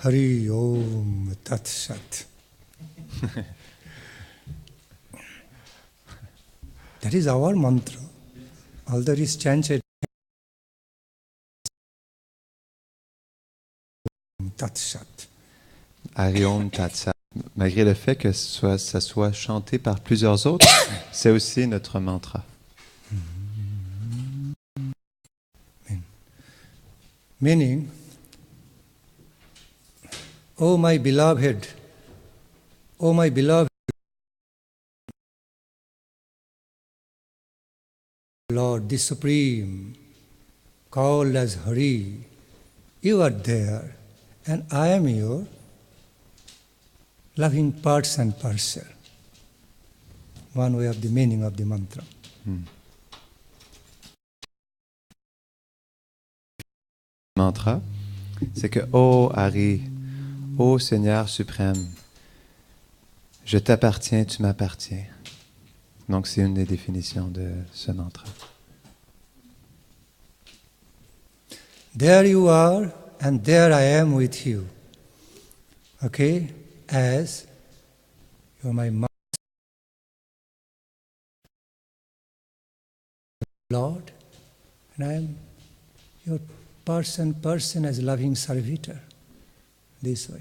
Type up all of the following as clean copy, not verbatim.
Hari Om Tat Sat. That is our mantra. Although it is chanted Tat Sat. Hari Om Tat Sat. Malgré le fait que ça soit chanté par plusieurs autres, c'est aussi notre mantra. Meaning, oh my beloved, Lord, the Supreme, called as Hari, you are there, and I am your loving parts and parcel. One way of the meaning of the mantra. Mantra, c'est que ô Hari, ô Seigneur suprême, je t'appartiens, tu m'appartiens. Donc c'est une des définitions de ce mantra. There you are, and there I am with you. Okay? As you are my master, Lord, and I am your person as loving servitor. This way.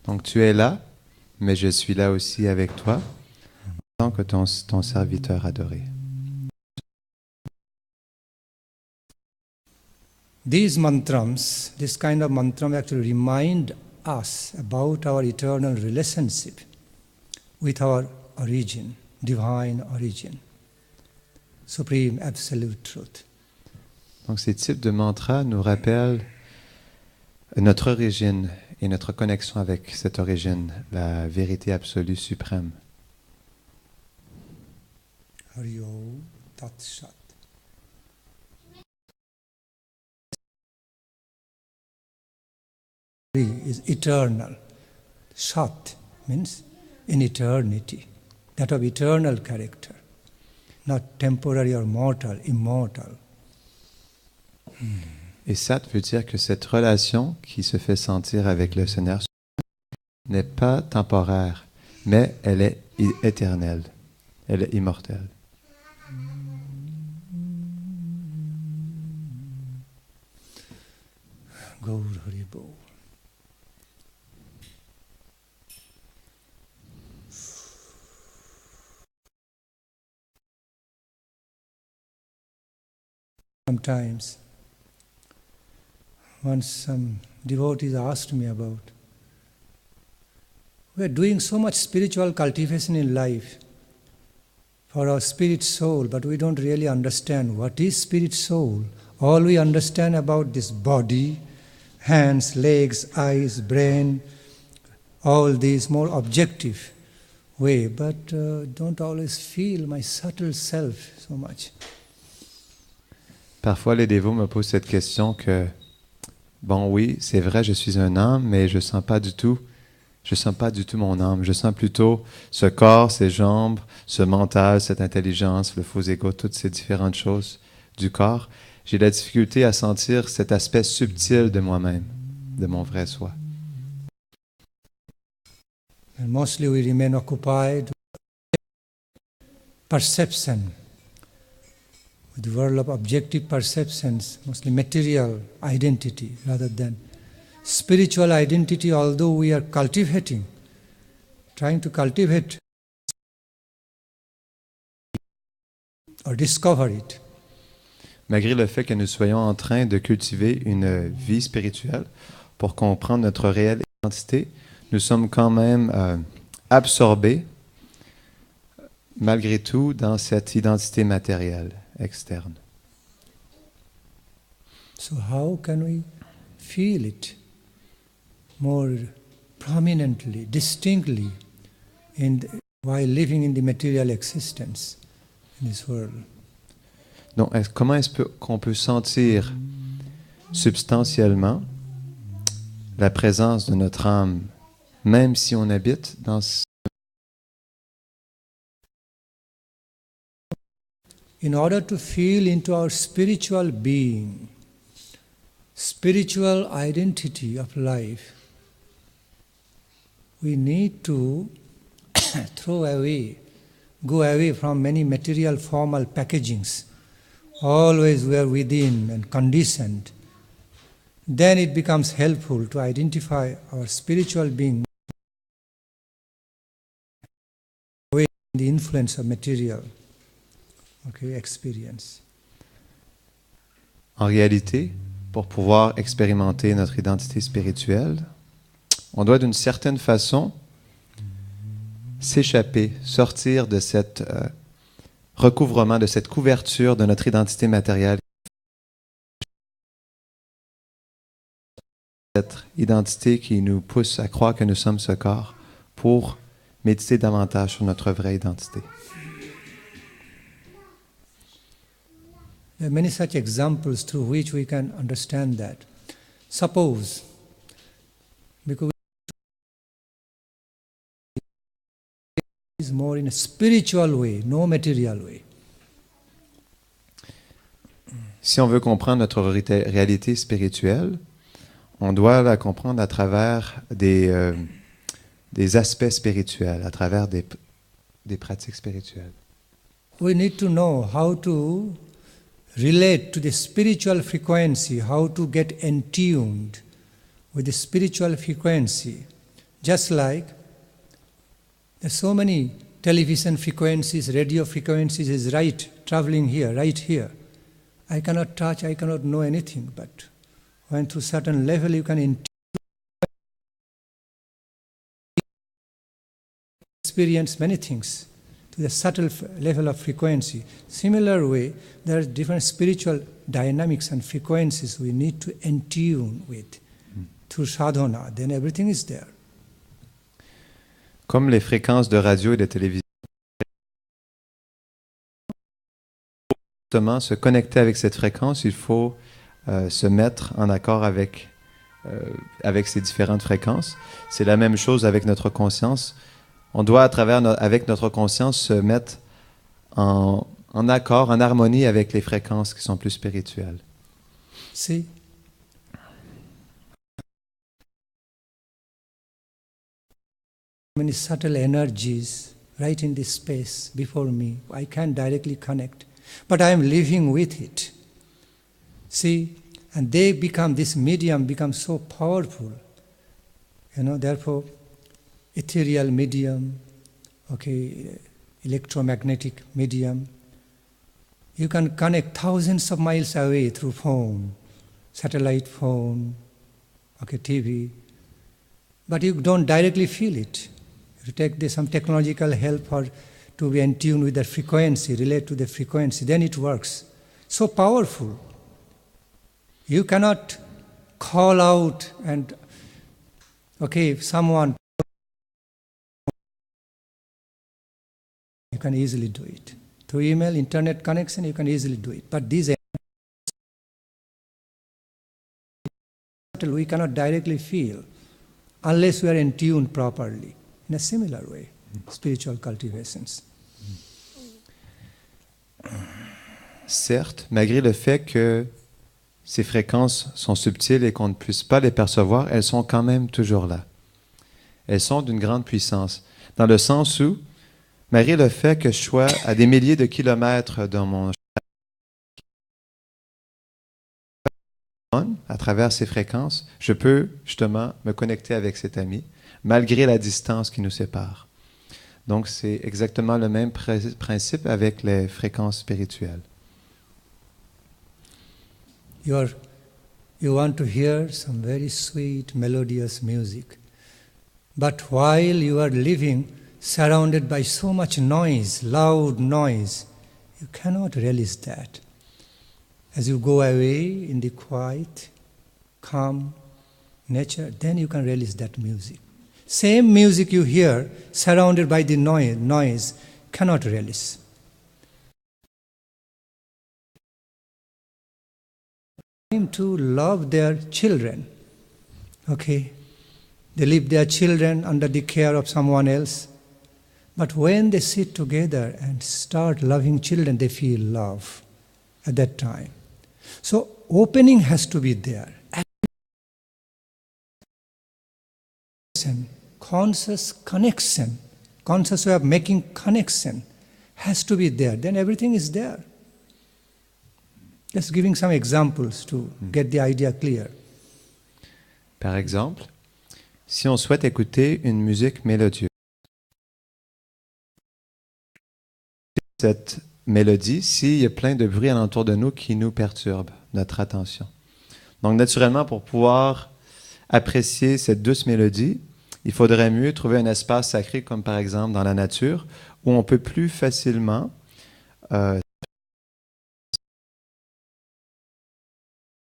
Donc tu es là, mais je suis là aussi avec toi, en tant que ton serviteur adoré. These mantrams, this kind of mantram actually remind us about our eternal relationship with our origin, divine origin, supreme absolute truth. Donc ces types de mantras nous rappellent notre origine et notre connexion avec cette origine, la vérité absolue suprême. Hari Om Tat Sat. Hari is eternal. Sat means in eternity, that of eternal character, not temporary or mortal, immortal. Et Sat veut dire que cette relation qui se fait sentir avec le Seigneur n'est pas temporaire, mais elle est éternelle, elle est immortelle. Gaur Hari Bol. Sometimes, once some devotees asked me about, we are doing so much spiritual cultivation in life for our spirit soul, but we don't really understand what is spirit soul. All we understand about this body, hands, legs, eyes, brain, all these more objective way, but don't always feel my subtle self so much. Parfois, les dévots me posent cette question que, bon oui, c'est vrai, je suis un âme, mais je sens pas du tout mon âme. Je sens plutôt ce corps, ces jambes, ce mental, cette intelligence, le faux ego, toutes ces différentes choses du corps. J'ai de la difficulté à sentir cet aspect subtil de moi-même, de mon vrai soi. And mostly we remain occupied with perception, with the world of objective perceptions, mostly material identity rather than spiritual identity, although we are trying to cultivate or discover it. Malgré le fait que nous soyons en train de cultiver une vie spirituelle pour comprendre notre réelle identité, nous sommes quand même absorbés, malgré tout, dans cette identité matérielle externe. So how can we feel it more prominently, distinctly while living in the material existence in this world. Donc, comment qu'on peut sentir substantiellement la présence de notre âme, même si on habite dans In order to feel into our spiritual being, spiritual identity of life, we need to go away from many material formal packagings. Always we are within and conditioned. Then it becomes helpful to identify our spiritual being away from the influence of material experience. En réalité, pour pouvoir expérimenter notre identité spirituelle, on doit d'une certaine façon s'échapper, sortir de cet recouvrement, de cette couverture de notre identité matérielle. Cette identité qui nous pousse à croire que nous sommes ce corps pour méditer davantage sur notre vraie identité. There are many such examples through which we can understand that. Suppose, because it is more in a spiritual way, no material way. Si on veut comprendre notre réalité spirituelle, on doit la comprendre à travers des aspects spirituels, à travers des pratiques spirituelles. We need to know how to relate to the spiritual frequency, how to get entuned with the spiritual frequency. Just like there's so many television frequencies, radio frequencies is traveling here, right here. I cannot touch, I cannot know anything, but when to a certain level you can experience many things to the subtle level of frequency. Similar way, there are different spiritual dynamics and frequencies we need to entune with through sadhana. Then everything is there. Comme les fréquences de radio et de télévision, pour justement se connecter avec cette fréquence, il faut se mettre en accord avec ces différentes fréquences. C'est la même chose avec notre conscience. On doit, avec notre conscience, se mettre en accord, en harmonie avec les fréquences qui sont plus spirituelles. See? Many subtle energies right in this space before me. I can't directly connect, but I am living with it. See? And this medium becomes so powerful. Therefore, ethereal medium, electromagnetic medium. You can connect thousands of miles away through phone, satellite phone, TV, but you don't directly feel it. You take some technological help to be in tune with the frequency, relate to the frequency, then it works. So powerful. You cannot call out and, someone, you can easily do it. Through email, internet connection, you can easily do it. But these we cannot directly feel unless we are in tune properly. In a similar way, spiritual cultivations. Certes, malgré le fait que ces fréquences sont subtiles et qu'on ne puisse pas les percevoir, elles sont quand même toujours là. Elles sont d'une grande puissance, dans le sens où, malgré le fait que je sois à des milliers de kilomètres dans mon à travers ces fréquences, je peux justement me connecter avec cet ami, malgré la distance qui nous sépare. Donc, c'est exactement le même principe avec les fréquences spirituelles. You want to hear some very sweet, melodious music. But while you are living surrounded by so much noise, loud noise, you cannot relish that. As you go away in the quiet, calm nature, then you can release that music. Same music you hear, surrounded by the noise cannot release. To love their children, okay? They leave their children under the care of someone else. But when they sit together and start loving children, they feel love at that time. So opening has to be there. Conscious connection, conscious way of making connection has to be there. Then everything is there. Just giving some examples to get the idea clear. Par exemple, si on souhaite écouter une musique mélodieuse, cette mélodie, s'il y a plein de bruit alentour de nous qui nous perturbe notre attention. Donc, naturellement, pour pouvoir apprécier cette douce mélodie, il faudrait mieux trouver un espace sacré, comme par exemple dans la nature, où on peut plus facilement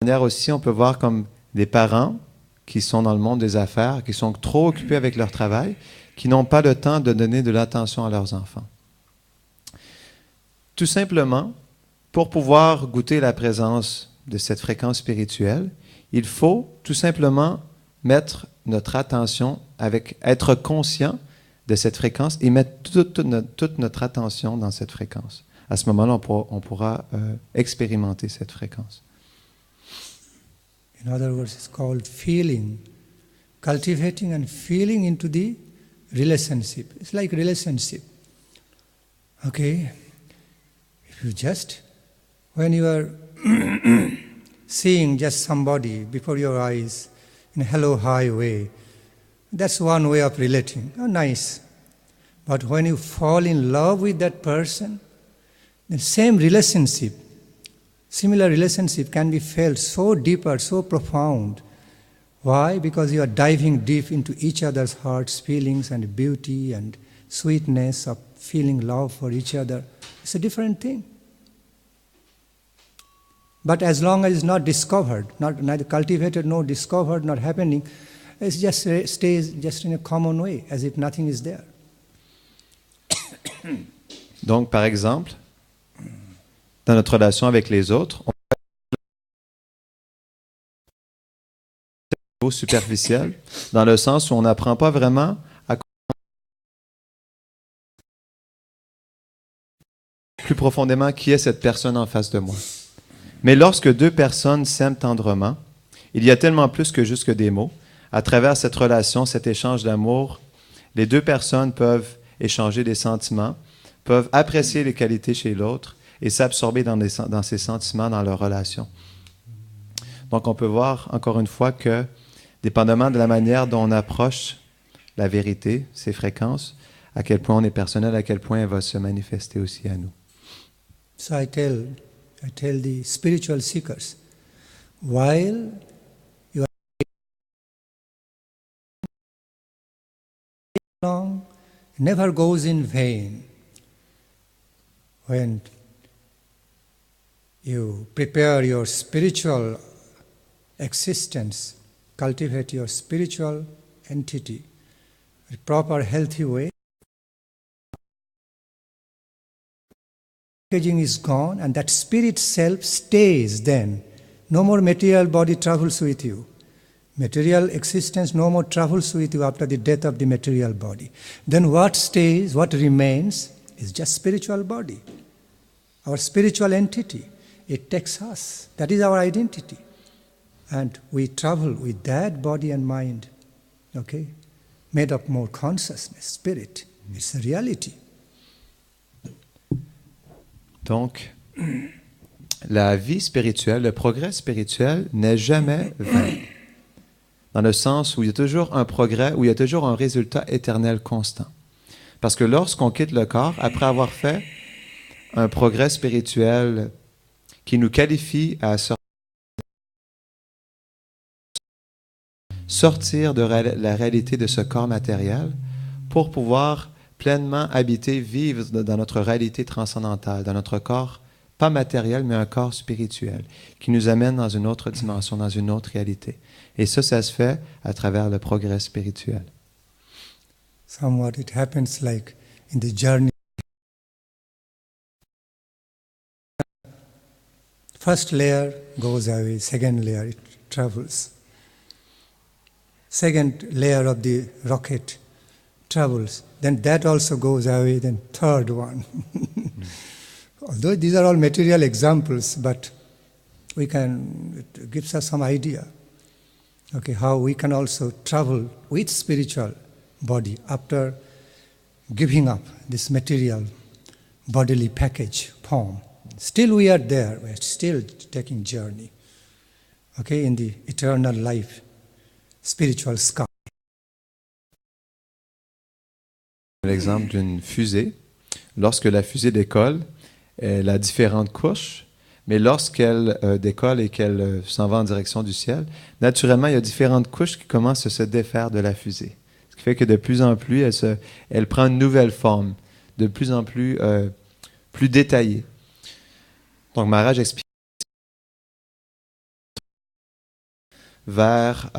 aussi, on peut voir comme des parents qui sont dans le monde des affaires, qui sont trop occupés avec leur travail, qui n'ont pas le temps de donner de l'attention à leurs enfants. Tout simplement, pour pouvoir goûter la présence de cette fréquence spirituelle, il faut tout simplement mettre notre attention, être conscient de cette fréquence et mettre toute notre attention dans cette fréquence. À ce moment-là, on pourra expérimenter cette fréquence. In other words, it's called feeling, cultivating and feeling into the relationship. It's like relationship. Okay? If you just, when you are seeing just somebody before your eyes in a hello, hi way, that's one way of relating. Oh, nice. But when you fall in love with that person, the same relationship, similar relationship can be felt so deeper, so profound. Why? Because you are diving deep into each other's hearts, feelings and beauty and sweetness of feeling love for each other. It's a different thing. But as long as it's not discovered, neither cultivated nor discovered, not happening, it just stays just in a common way, as if nothing is there. Donc, par exemple, dans notre relation avec les autres, on est superficiel, dans le sens où on n'apprend pas vraiment à plus profondément qui est cette personne en face de moi. Mais lorsque deux personnes s'aiment tendrement, il y a tellement plus que juste des mots. À travers cette relation, cet échange d'amour, les deux personnes peuvent échanger des sentiments, peuvent apprécier les qualités chez l'autre et s'absorber dans ces sentiments dans leur relation. Donc, on peut voir, encore une fois, que, dépendamment de la manière dont on approche la vérité, ces fréquences, à quel point on est personnel, à quel point elle va se manifester aussi à nous. So I tell the spiritual seekers, while you are long, it never goes in vain. When you prepare your spiritual existence, cultivate your spiritual entity in a proper, healthy way, packaging is gone and that spirit self stays then. No more material body travels with you. Material existence no more travels with you after the death of the material body. Then what stays, what remains is just spiritual body. Our spiritual entity, it takes us. That is our identity. And we travel with that body and mind, okay? Made of more consciousness, spirit. It's a reality. Donc, la vie spirituelle, le progrès spirituel n'est jamais vain. Dans le sens où il y a toujours un progrès, où il y a toujours un résultat éternel constant. Parce que lorsqu'on quitte le corps, après avoir fait un progrès spirituel qui nous qualifie à sortir de la réalité de ce corps matériel pour pouvoir pleinement habiter, vivre dans notre réalité transcendantale, dans notre corps pas matériel, mais un corps spirituel, qui nous amène dans une autre dimension, dans une autre réalité. Et ça se fait à travers le progrès spirituel. Somewhat it happens like in the journey. First layer goes away, second layer it travels. Second layer of the rocket travels, then that also goes away, then third one. Although these are all material examples, but it gives us some idea, okay, how we can also travel with spiritual body after giving up this material bodily package form. Still we are there, we are still taking journey, okay, in the eternal life, spiritual sky. L'exemple d'une fusée. Lorsque la fusée décolle, elle a différentes couches, mais lorsqu'elle décolle et qu'elle s'en va en direction du ciel, naturellement, il y a différentes couches qui commencent à se défaire de la fusée. Ce qui fait que de plus en plus, elle prend une nouvelle forme, de plus en plus, plus détaillée. Donc, Maharaj explique vers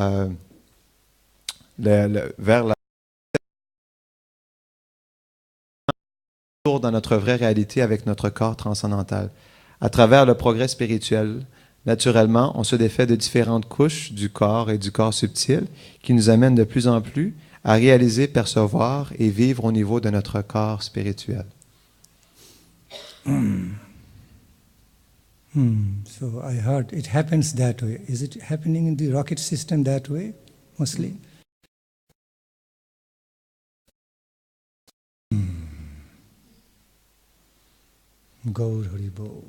la dans notre vraie réalité avec notre corps transcendantal. À travers le progrès spirituel, naturellement, on se défait de différentes couches du corps et du corps subtil qui nous amènent de plus en plus à réaliser, percevoir et vivre au niveau de notre corps spirituel. So I heard it happens that way. Is it happening in the rocket system that way, mostly? Gaur Hari Bol.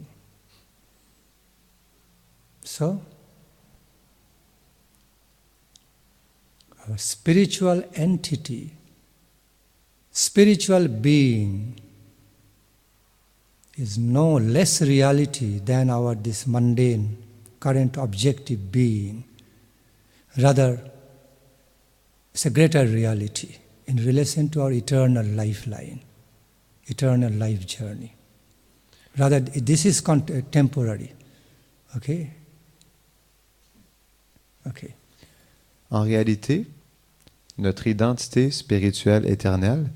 So, our spiritual entity, spiritual being is no less reality than this mundane, current objective being. Rather, it's a greater reality in relation to our eternal lifeline, eternal life journey. Rather, this is temporary. Okay? Okay. En réalité, notre identité spirituelle éternelle,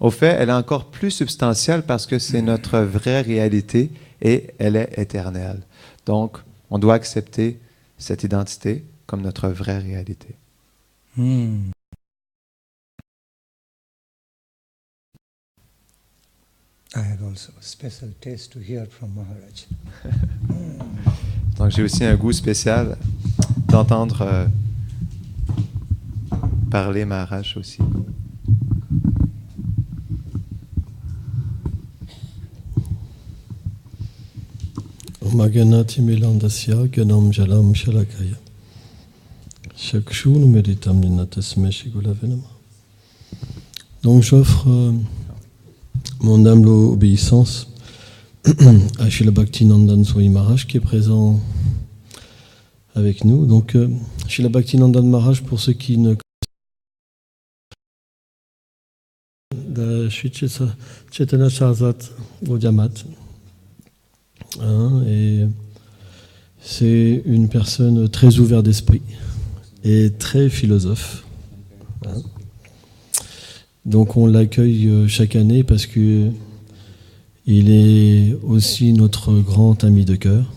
au fait, elle est encore plus substantielle parce que c'est notre vraie réalité et elle est éternelle. Donc, on doit accepter cette identité comme notre vraie réalité. I have also a special taste to hear from Maharaj. Donc j'ai aussi un goût spécial d'entendre parler Maharaj aussi. Maganati Milandasya Ganam Jalam Shalakaya Shakshun Meditam Ninatasme Shigulavenama. Donc j'offre mon humble obéissance à Srila Bhaktinandan Swami Maharaj qui est présent avec nous. Donc Srila Bhaktinandan Maharaj, pour ceux qui ne connaissent pas, Sri Chaitanya Charitat Gaudiya Math, et c'est une personne très ouverte d'esprit et très philosophe. Donc on l'accueille chaque année parce que il est aussi notre grand ami de cœur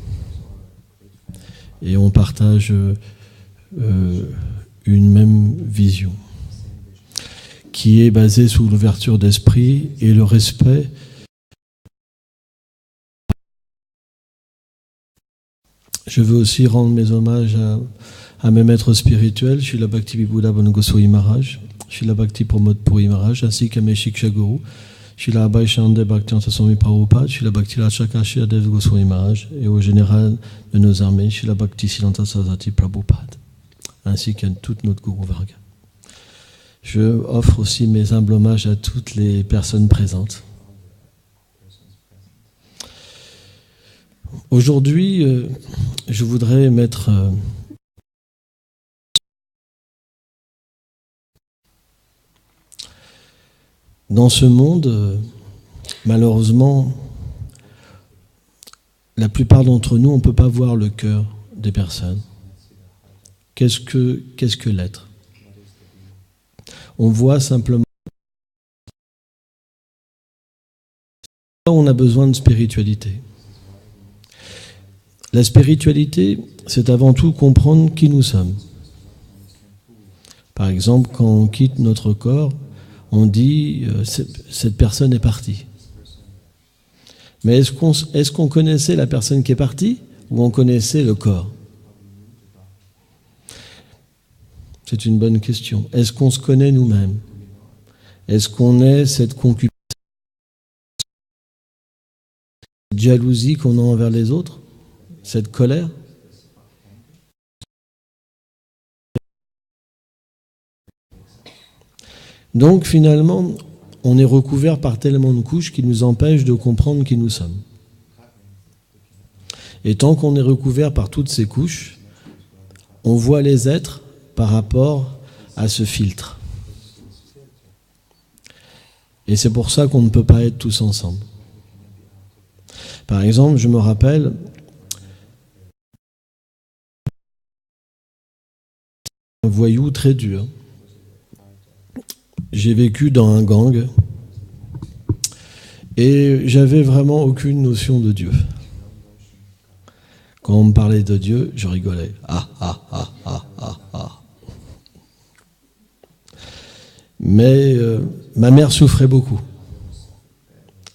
et on partage une même vision qui est basée sur l'ouverture d'esprit et le respect. Je veux aussi rendre mes hommages à mes maîtres spirituels, Srila Bhakti Vibhuda Bhanu Goswami Maharaj, Srila Bhakti Pramod Puri Maharaj, ainsi qu'à mes Shiksha Guru, Srila Abhay Chandra Bhaktivedanta Swami Prabhupada, Srila Bhakti Rachakashya Dev Goswami Maharaj, et au général de nos armées, Srila Bhakti Siddhanta Saraswati Prabhupada, ainsi qu'à toute notre Guru Varga. Je offre aussi mes humbles hommages à toutes les personnes présentes. Aujourd'hui, je voudrais mettre dans ce monde, malheureusement, la plupart d'entre nous, on ne peut pas voir le cœur des personnes. Qu'est-ce que l'être? On voit simplement. On a besoin de spiritualité. La spiritualité, c'est avant tout comprendre qui nous sommes. Par exemple, quand on quitte notre corps, on dit cette personne est partie. Mais est-ce qu'on connaissait la personne qui est partie ou on connaissait le corps? C'est une bonne question. Est-ce qu'on se connaît nous-mêmes? Est-ce qu'on est cette concupiscence, cette jalousie qu'on a envers les autres? Cette colère? Donc finalement, on est recouvert par tellement de couches qui nous empêchent de comprendre qui nous sommes. Et tant qu'on est recouvert par toutes ces couches, on voit les êtres par rapport à ce filtre. Et c'est pour ça qu'on ne peut pas être tous ensemble. Par exemple, je me rappelle, un voyou très dur. J'ai vécu dans un gang et j'avais vraiment aucune notion de Dieu. Quand on me parlait de Dieu, je rigolais. Mais ma mère souffrait beaucoup.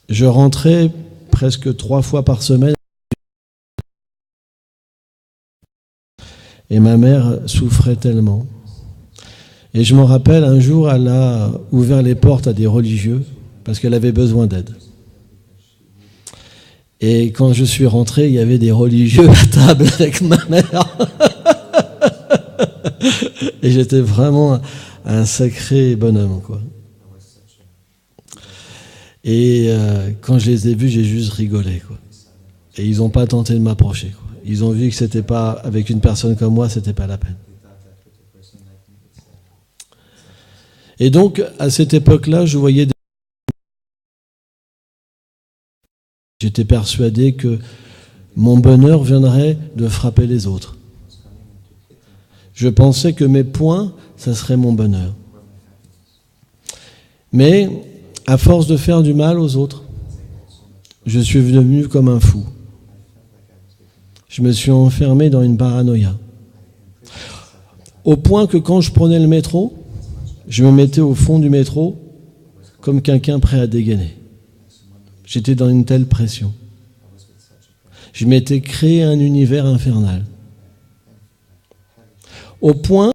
Je rentrais presque 3 fois par semaine et ma mère souffrait tellement. Et je me rappelle, un jour, elle a ouvert les portes à des religieux parce qu'elle avait besoin d'aide. Et quand je suis rentré, il y avait des religieux à table avec ma mère. Et j'étais vraiment un sacré bonhomme, quoi. Et quand je les ai vus, j'ai juste rigolé, quoi. Et ils n'ont pas tenté de m'approcher, quoi. Ils ont vu que c'était pas, avec une personne comme moi, c'était pas la peine. Et donc, à cette époque-là, je voyais des... J'étais persuadé que mon bonheur viendrait de frapper les autres. Je pensais que mes poings, ça serait mon bonheur. Mais, à force de faire du mal aux autres, je suis devenu comme un fou. Je me suis enfermé dans une paranoïa. Au point que quand je prenais le métro, je me mettais au fond du métro comme quelqu'un prêt à dégainer. J'étais dans une telle pression. Je m'étais créé un univers infernal. Au point...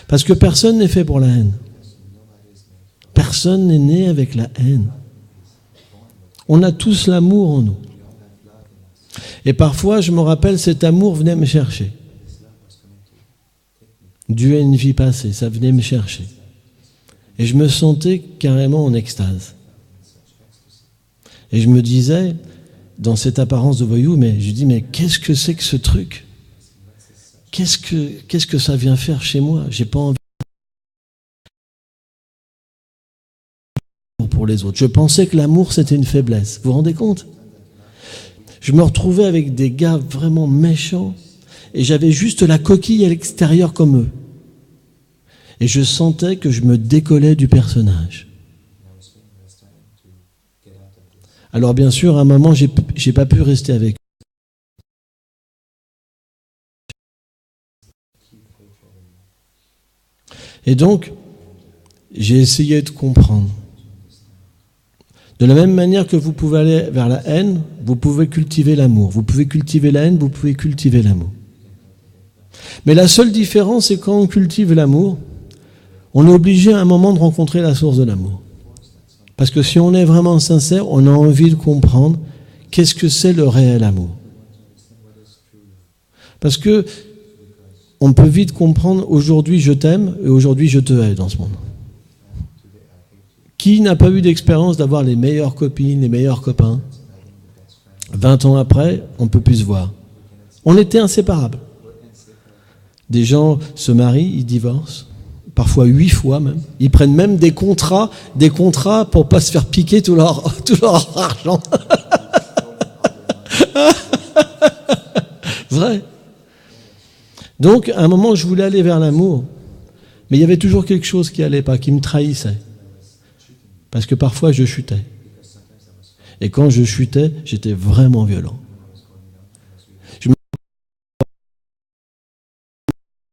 Parce que personne n'est fait pour la haine. Personne n'est né avec la haine. On a tous l'amour en nous. Et parfois, je me rappelle, cet amour venait me chercher. Dieu a une vie passée, ça venait me chercher. Et je me sentais carrément en extase. Et je me disais, dans cette apparence de voyou, mais qu'est-ce que c'est que ce truc? Qu'est-ce que ça vient faire chez moi? J'ai pas envie pour les autres. Je pensais que l'amour, c'était une faiblesse. Vous vous rendez compte? Je me retrouvais avec des gars vraiment méchants et j'avais juste la coquille à l'extérieur comme eux. Et je sentais que je me décollais du personnage. Alors bien sûr, à un moment, j'ai pas pu rester avec eux. Et donc, j'ai essayé de comprendre. De la même manière que vous pouvez aller vers la haine, vous pouvez cultiver l'amour. Vous pouvez cultiver la haine, vous pouvez cultiver l'amour. Mais la seule différence, c'est quand on cultive l'amour, on est obligé à un moment de rencontrer la source de l'amour. Parce que si on est vraiment sincère, on a envie de comprendre qu'est-ce que c'est le réel amour. Parce que on peut vite comprendre aujourd'hui je t'aime et aujourd'hui je te hais dans ce monde. Qui n'a pas eu d'expérience d'avoir les meilleures copines, les meilleurs copains? 20 ans après, on ne peut plus se voir. On était inséparables. Des gens se marient, ils divorcent, parfois 8 fois même. Ils prennent même des contrats pour pas se faire piquer tout leur argent. Vrai. Donc, à un moment, je voulais aller vers l'amour, mais il y avait toujours quelque chose qui allait pas, qui me trahissait. Parce que parfois, je chutais. Et quand je chutais, j'étais vraiment violent. Je me à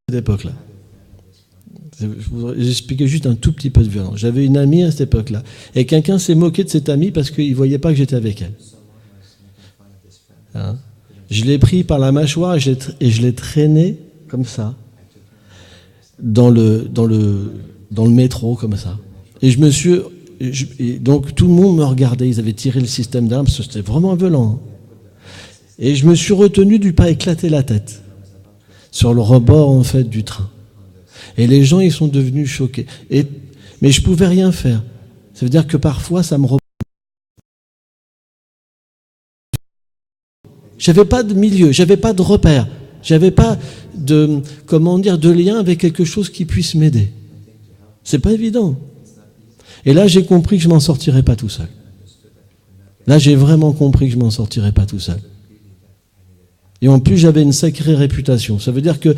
cette époque-là. J'expliquais juste un tout petit peu de violence. J'avais une amie à cette époque-là. Et quelqu'un s'est moqué de cette amie parce qu'il ne voyait pas que j'étais avec elle. Hein? Je l'ai pris par la mâchoire et je l'ai traîné comme ça dans le métro, comme ça. Et donc tout le monde me regardait. Ils avaient tiré le système d'alarme parce que c'était vraiment violent. Et je me suis retenu de ne pas éclater la tête sur le rebord en fait du train. Et les gens, ils sont devenus choqués. Mais je ne pouvais rien faire. Ça veut dire que parfois, ça me... J'avais pas de milieu, j'avais pas de repère, j'avais pas de lien avec quelque chose qui puisse m'aider. C'est pas évident. Et là, j'ai compris que je m'en sortirais pas tout seul. Là, j'ai vraiment compris que je m'en sortirais pas tout seul. Et en plus, j'avais une sacrée réputation. Ça veut dire que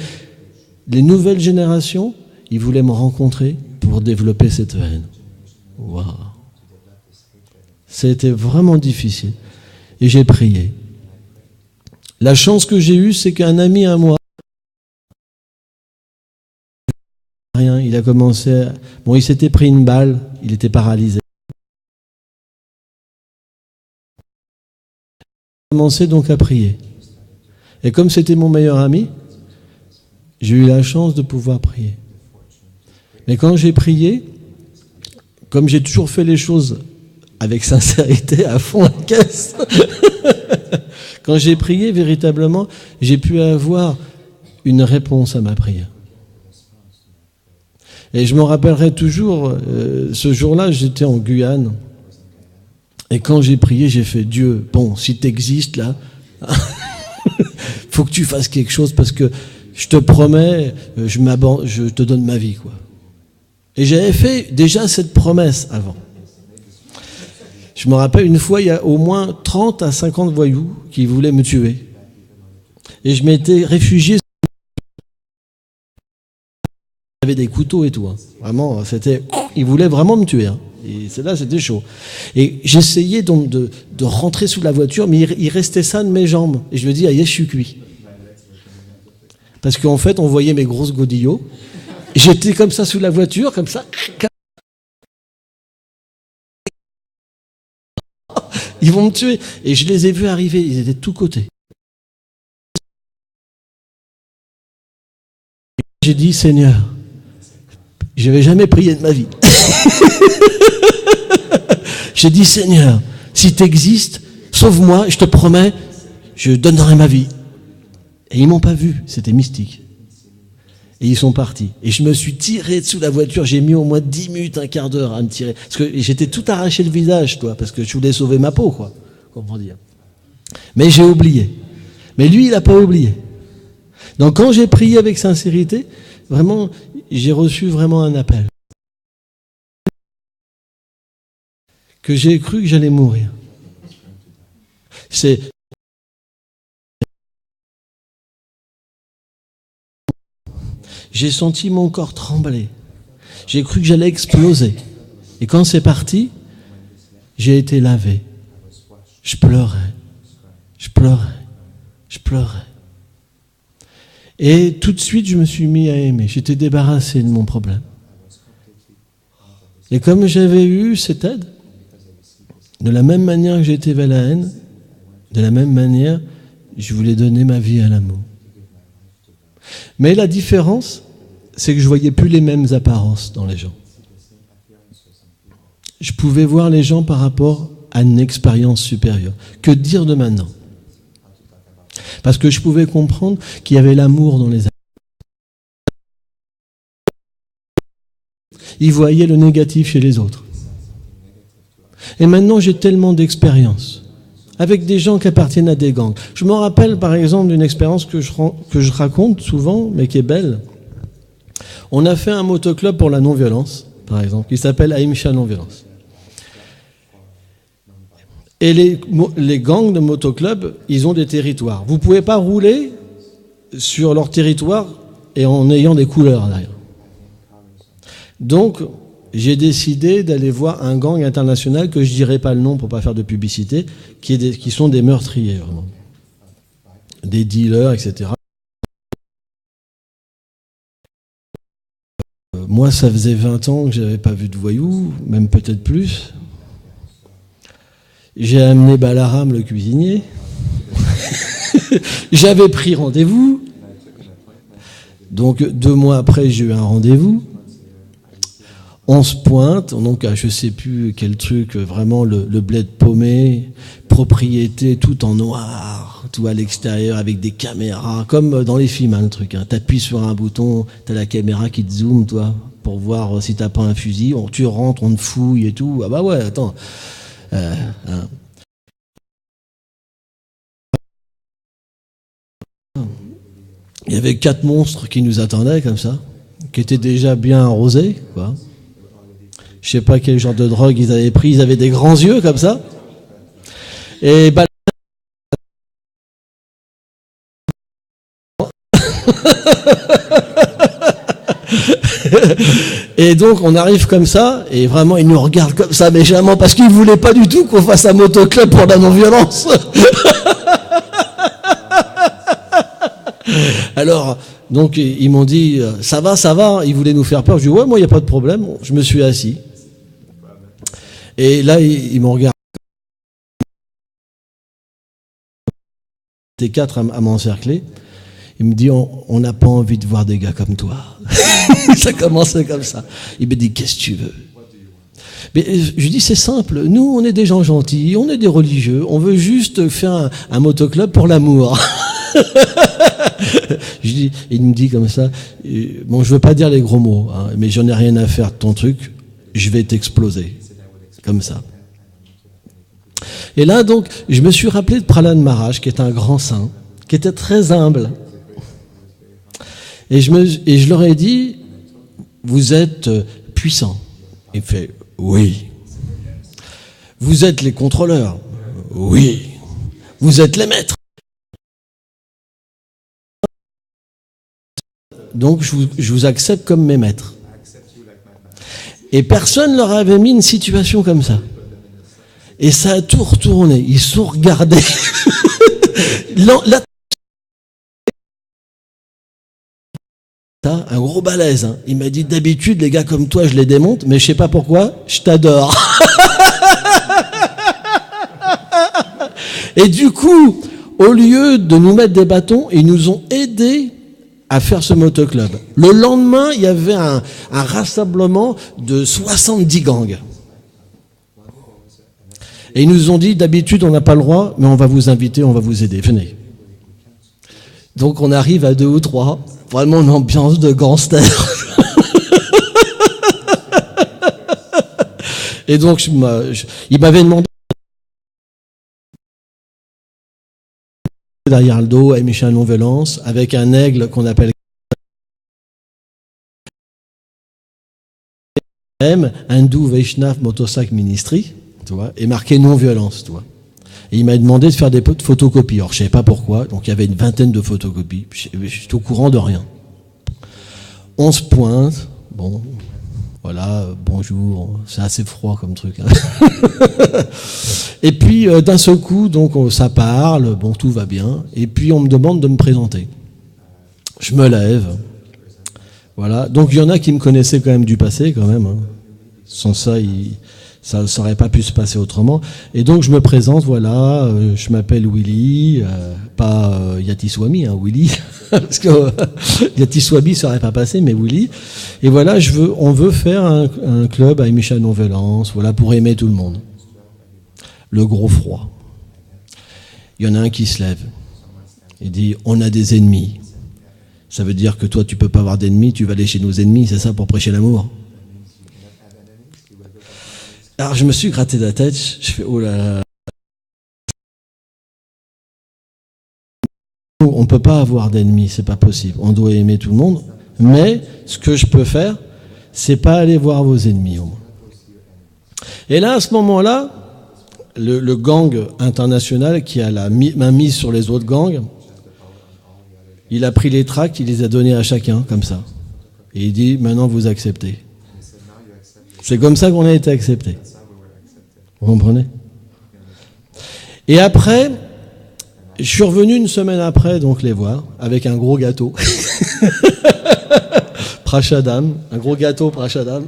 les nouvelles générations, ils voulaient me rencontrer pour développer cette haine. Waouh! C'était vraiment difficile. Et j'ai prié. La chance que j'ai eue, c'est qu'un ami à moi, il a commencé... il s'était pris une balle, il était paralysé. J'ai commencé donc à prier. Et comme c'était mon meilleur ami, j'ai eu la chance de pouvoir prier. Mais quand j'ai prié, comme j'ai toujours fait les choses avec sincérité, à fond la caisse, quand j'ai prié, véritablement, j'ai pu avoir une réponse à ma prière. Et je me rappellerai toujours, ce jour-là, j'étais en Guyane, et quand j'ai prié, j'ai fait « Dieu, bon, si tu existes là, faut que tu fasses quelque chose, parce que je te promets, je te donne ma vie, quoi. » Et j'avais fait déjà cette promesse avant. Je me rappelle, une fois, il y a au moins 30 à 50 voyous qui voulaient me tuer. Et je m'étais réfugié. J'avais des couteaux et tout. Hein. Vraiment, ils voulaient vraiment me tuer. Hein. Et là, c'était chaud. Et j'essayais donc de rentrer sous la voiture, mais il restait ça de mes jambes. Et je me dis, ah, je suis cuit. Parce qu'en fait, on voyait mes grosses godillots. J'étais comme ça sous la voiture, comme ça. Ils vont me tuer. Et je les ai vus arriver, ils étaient de tous côtés. J'ai dit, Seigneur, je n'avais jamais prié de ma vie. J'ai dit, Seigneur, si tu existes, sauve-moi, je te promets, je donnerai ma vie. Et ils ne m'ont pas vu, c'était mystique. Et ils sont partis. Et je me suis tiré sous la voiture. J'ai mis au moins 10 minutes, un quart d'heure à me tirer. Parce que j'étais tout arraché le visage, parce que je voulais sauver ma peau, quoi. Comment dire. Mais j'ai oublié. Mais lui, il n'a pas oublié. Donc quand j'ai prié avec sincérité, vraiment, j'ai reçu vraiment un appel. Que j'ai cru que j'allais mourir. J'ai senti mon corps trembler. J'ai cru que j'allais exploser. Et quand c'est parti, j'ai été lavé. Je pleurais. Et tout de suite, je me suis mis à aimer. J'étais débarrassé de mon problème. Et comme j'avais eu cette aide, de la même manière que j'étais vers la haine, de la même manière, je voulais donner ma vie à l'amour. Mais la différence, c'est que je voyais plus les mêmes apparences dans les gens. Je pouvais voir les gens par rapport à une expérience supérieure. Que dire de maintenant? Parce que je pouvais comprendre qu'il y avait l'amour dans les âmes. Ils voyaient le négatif chez les autres. Et maintenant, j'ai tellement d'expérience avec des gens qui appartiennent à des gangs. Je me rappelle par exemple d'une expérience que je raconte souvent, mais qui est belle. On a fait un motoclub pour la non-violence, par exemple, qui s'appelle Ahimsa Non-Violence. Et les gangs de motoclub, ils ont des territoires. Vous ne pouvez pas rouler sur leur territoire et en ayant des couleurs derrière. Donc, j'ai décidé d'aller voir un gang international que je ne dirai pas le nom pour ne pas faire de publicité, qui sont des meurtriers, vraiment. Des dealers, etc. Moi, ça faisait 20 ans que je n'avais pas vu de voyous, même peut-être plus. J'ai amené Balaram, le cuisinier. J'avais pris rendez-vous. Donc, 2 mois après, j'ai eu un rendez-vous. On se pointe, donc à je sais plus quel truc, vraiment le bled paumé, propriété tout en noir, tout à l'extérieur avec des caméras, comme dans les films, hein, le truc. Hein. T'appuies sur un bouton, t'as la caméra qui te zoome, toi, pour voir si t'as pas un fusil. Tu rentres, on te fouille et tout. Ah bah ouais, attends. Hein. Il y avait 4 monstres qui nous attendaient comme ça, qui étaient déjà bien arrosés, quoi. Je sais pas quel genre de drogue ils avaient pris, ils avaient des grands yeux comme ça. Et bah... Et donc on arrive comme ça, et vraiment ils nous regardent comme ça méchamment, parce qu'ils voulaient pas du tout qu'on fasse un motoclub pour la non-violence. Alors, donc ils m'ont dit, ça va, ils voulaient nous faire peur. Je dis, ouais, moi il n'y a pas de problème, je me suis assis. Et là, ils m'ont regardé. T'es 4 à m'encercler. Il me dit, on n'a pas envie de voir des gars comme toi. Ça commençait comme ça. Il me dit, qu'est-ce que tu veux? Mais je lui dis, c'est simple. Nous, on est des gens gentils, on est des religieux. On veut juste faire un motoclub pour l'amour. Il me dit comme ça, bon, je veux pas dire les gros mots, hein, mais j'en ai rien à faire de ton truc. Je vais t'exploser. Comme ça. Et là, donc, je me suis rappelé de Prahlad Maharaj, qui est un grand saint, qui était très humble. Et je leur ai dit, vous êtes puissants. Il me fait, oui. Vous êtes les contrôleurs. Oui. Vous êtes les maîtres. Donc, je vous accepte comme mes maîtres. Et personne ne leur avait mis une situation comme ça. Et ça a tout retourné. Ils se sont regardés. Un gros balèze. Hein. Il m'a dit, d'habitude, les gars comme toi, je les démonte, mais je sais pas pourquoi, je t'adore. Et du coup, au lieu de nous mettre des bâtons, ils nous ont aidés à faire ce motoclub. Le lendemain, il y avait un rassemblement de 70 gangs. Et ils nous ont dit, d'habitude, on n'a pas le droit, mais on va vous inviter, on va vous aider. Venez. Donc, on arrive à 2 ou 3. Vraiment une ambiance de gangster. Et donc, il m'avait demandé derrière le dos, Ahimsa Non-Violence, avec un aigle qu'on appelle Hindu Vaishnav Motorcycle Ministry, tu vois, et marqué non-violence, tu vois. Et il m'a demandé de faire des photocopies. Alors, je ne savais pas pourquoi, donc il y avait une 20aine de photocopies. Je suis au courant de rien. On se pointe, bon, voilà, bonjour, c'est assez froid comme truc. Hein. Et puis, d'un seul coup, donc, ça parle, bon, tout va bien. Et puis, on me demande de me présenter. Je me lève. Voilà. Donc, il y en a qui me connaissaient quand même du passé, quand même. Hein. Sans ça, ça n'aurait pas pu se passer autrement. Et donc, je me présente, voilà, je m'appelle Willy, pas Yatiswamy, hein, Willy, parce que Yatiswamy, ça n'aurait pas passé, mais Willy. Et voilà, on veut faire un club à Ahimsa Non-Violence, voilà, pour aimer tout le monde. Le gros froid. Il y en a un qui se lève. Il dit, on a des ennemis. Ça veut dire que toi, tu peux pas avoir d'ennemis, tu vas aller chez nos ennemis, c'est ça, pour prêcher l'amour. Alors je me suis gratté la tête, je fais oh là là. on peut pas avoir d'ennemis, c'est pas possible. On doit aimer tout le monde. Mais ce que je peux faire, c'est pas aller voir vos ennemis au moins. Et là, à ce moment-là, le gang international qui a la main mise sur les autres gangs, il a pris les tracts, il les a donnés à chacun, comme ça. Et il dit, maintenant vous acceptez. C'est comme ça qu'on a été acceptés. Vous comprenez? Et après, je suis revenu une semaine après, donc les voir, avec un gros gâteau. Prachadam, un gros gâteau Prachadam.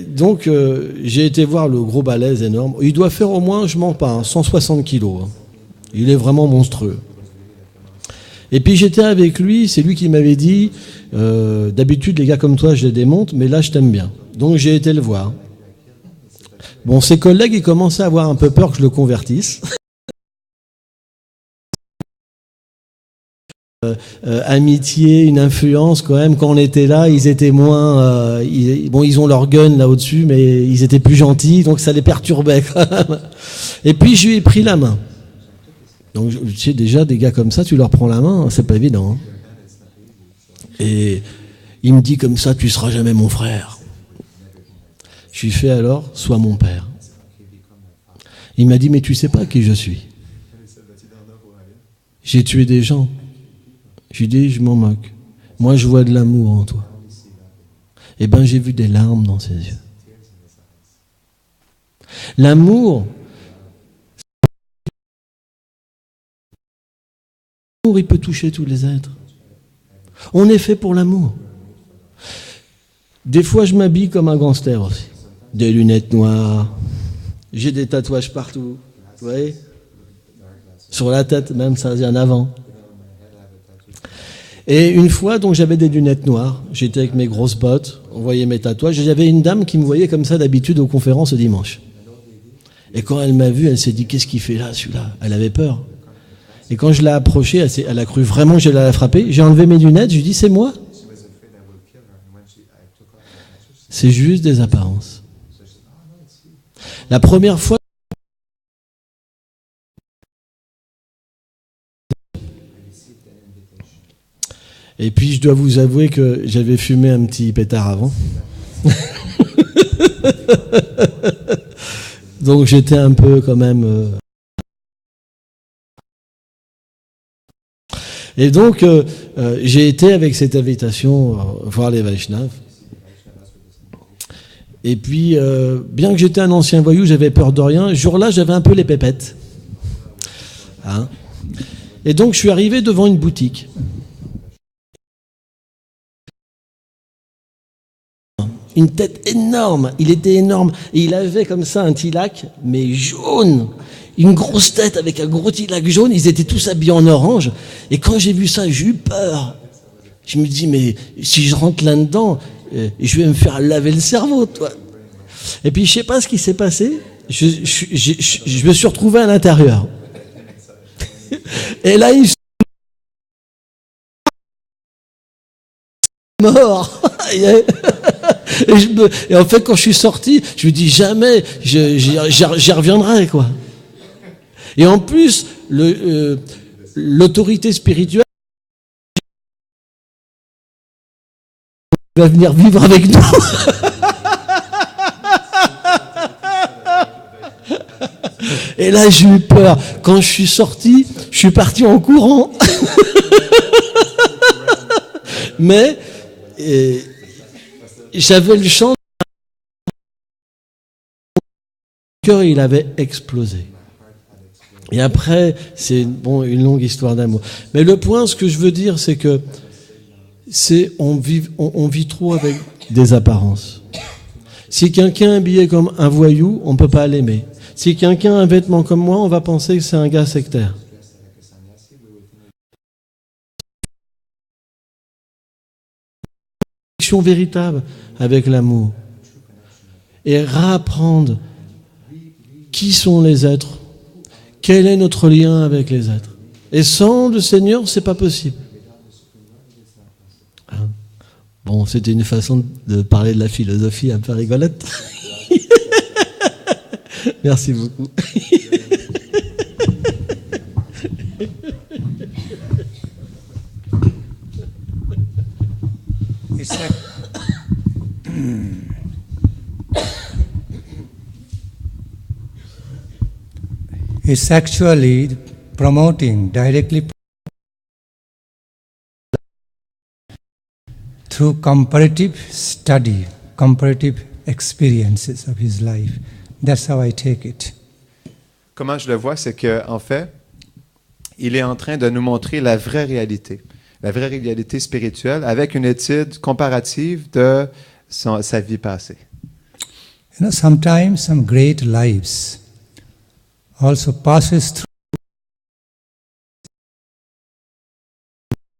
Donc, j'ai été voir le gros balèze énorme. Il doit faire au moins, je mens pas, 160 kilos. Hein. Il est vraiment monstrueux. Et puis j'étais avec lui, c'est lui qui m'avait dit, d'habitude les gars comme toi je les démonte, mais là je t'aime bien. Donc j'ai été le voir. Bon, ses collègues, ils commençaient à avoir un peu peur que je le convertisse. Amitié, une influence quand même. Quand on était là, ils étaient moins... ils ont leur gun là au-dessus, mais ils étaient plus gentils, donc ça les perturbait quand même. Et puis je lui ai pris la main. Donc tu sais, déjà, des gars comme ça, tu leur prends la main, c'est pas évident. Hein. Et il me dit comme ça, tu seras jamais mon frère. Je lui fais alors, sois mon père. Il m'a dit, mais tu sais pas qui je suis. J'ai tué des gens. Je lui dis, je m'en moque. Moi, je vois de l'amour en toi. Eh ben, j'ai vu des larmes dans ses yeux. L'amour, il peut toucher tous les êtres. On est fait pour l'amour. Des fois, je m'habille comme un gangster aussi. Des lunettes noires. J'ai des tatouages partout. Vous voyez ? Sur la tête, même, ça vient avant. Et une fois, donc, j'avais des lunettes noires. J'étais avec mes grosses bottes. On voyait mes tatouages. J'avais une dame qui me voyait comme ça d'habitude aux conférences le dimanche. Et quand elle m'a vu, elle s'est dit, qu'est-ce qu'il fait là, celui-là ? Elle avait peur. Et quand je l'ai approchée, elle a cru vraiment que j'allais la frapper. J'ai enlevé mes lunettes, je lui ai dit, c'est moi. C'est juste des apparences. La première fois, et puis je dois vous avouer que j'avais fumé un petit pétard avant. Donc j'étais un peu quand même... Et donc j'ai été avec cette invitation voir les Vaishnavas. Et puis, bien que j'étais un ancien voyou, j'avais peur de rien. Ce jour-là, j'avais un peu les pépettes. Hein ? Et donc, je suis arrivé devant une boutique. Une tête énorme. Il était énorme. Et il avait comme ça un tilak, mais jaune. Une grosse tête avec un gros tilak jaune. Ils étaient tous habillés en orange. Et quand j'ai vu ça, j'ai eu peur. Je me dis, mais si je rentre là-dedans... je vais me faire laver le cerveau, toi. Et puis, je sais pas ce qui s'est passé. Je me suis retrouvé à l'intérieur. Et là, il est mort. Et en fait, quand je suis sorti, je me dis jamais, j'y reviendrai, quoi. Et en plus, l'autorité spirituelle va venir vivre avec nous. Et là, j'ai eu peur. Quand je suis sorti, je suis parti en courant. Mais j'avais le chant. Mon cœur, il avait explosé. Et après, c'est bon, une longue histoire d'amour. Mais le point, ce que je veux dire, c'est que on vit trop avec des apparences. Si quelqu'un est habillé comme un voyou, on ne peut pas l'aimer. Si quelqu'un a un vêtement comme moi, on va penser que c'est un gars sectaire. Une connexion véritable avec l'amour. Et réapprendre qui sont les êtres, quel est notre lien avec les êtres. Et sans le Seigneur, c'est pas possible. Bon, c'était une façon de parler de la philosophie un peu rigolote. Merci beaucoup. It's, it's actually promoting directly through comparative study, comparative experiences of his life. That's how I take it. Comment je le vois, c'est qu'en fait, il est en train de nous montrer la vraie réalité spirituelle avec une étude comparative de sa vie passée. You know, sometimes some great lives also passes through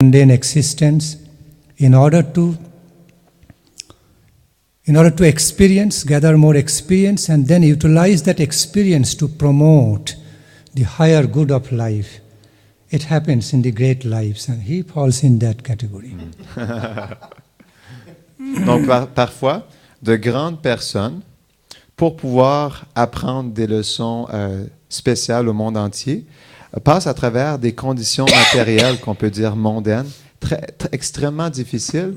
mundane existence in order to experience, gather more experience, and then utilize that experience to promote the higher good of life. It happens in the great lives, and he falls in that category. Donc, parfois, de grandes personnes, pour pouvoir apprendre des leçons spéciales au monde entier, passent à travers des conditions matérielles qu'on peut dire mondaines, extrêmement difficiles.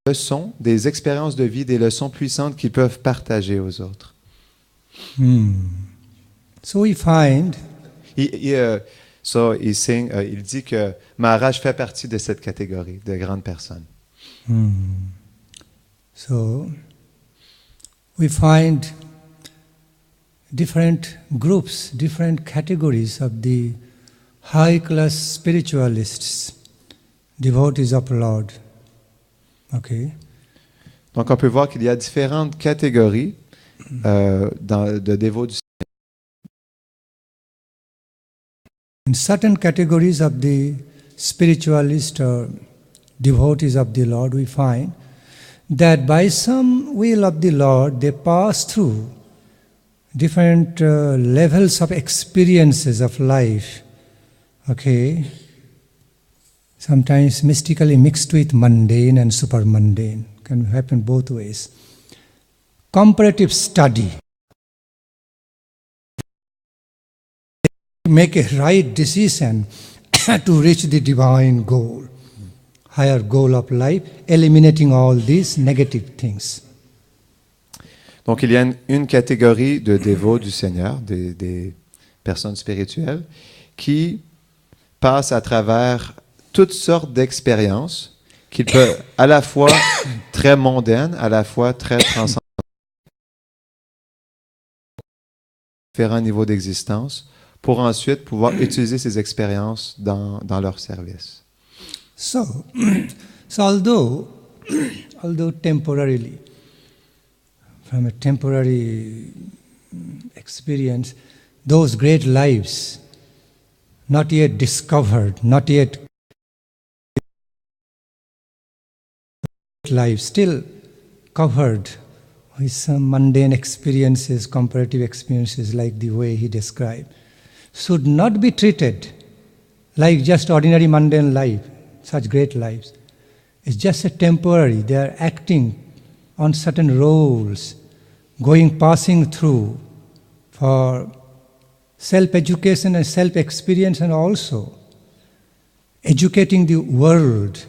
Des leçons, des expériences de vie, des leçons puissantes qu'ils peuvent partager aux autres. So we find il dit que Maharaj fait partie de cette catégorie de grandes personnes. So we find different groups, different categories of the high-class spiritualists, devotees of Lord. Okay. Donc on peut voir qu'il y a différentes catégories de dévots du Seigneur. In certain categories of the spiritualists or devotees of the Lord, we find that by some will of the Lord, they pass through different levels of experiences of life. Okay? Sometimes mystically mixed with mundane and super mundane. Can happen both ways. Comparative study. Make a right decision to reach the divine goal, higher goal of life, eliminating all these negative things. Donc il y a une catégorie de dévots du Seigneur, des personnes spirituelles, qui passent à travers toutes sortes d'expériences, qui peuvent à la fois très mondaines, à la fois très transcendantes, différents niveaux d'existence, pour ensuite pouvoir utiliser ces expériences dans leur service. So although temporarily, from a temporary experience, those great lives, not yet discovered, not yet lives, still covered with some mundane experiences, comparative experiences like the way he described, should not be treated like just ordinary mundane life, such great lives. It's just a temporary, they are acting on certain roles, passing through for self-education and self-experience, and also educating the world.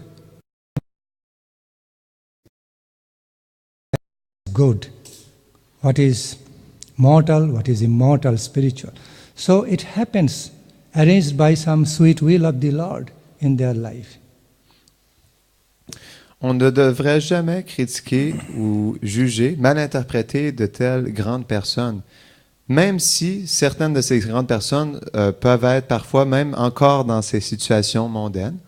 Good. What is mortal, what is immortal, spiritual. So it happens, arranged by some sweet will of the Lord in their life. On ne devrait jamais critiquer ou juger, mal interpréter de telles grandes personnes, même si certaines de ces grandes personnes peuvent être parfois même encore dans ces situations mondaines,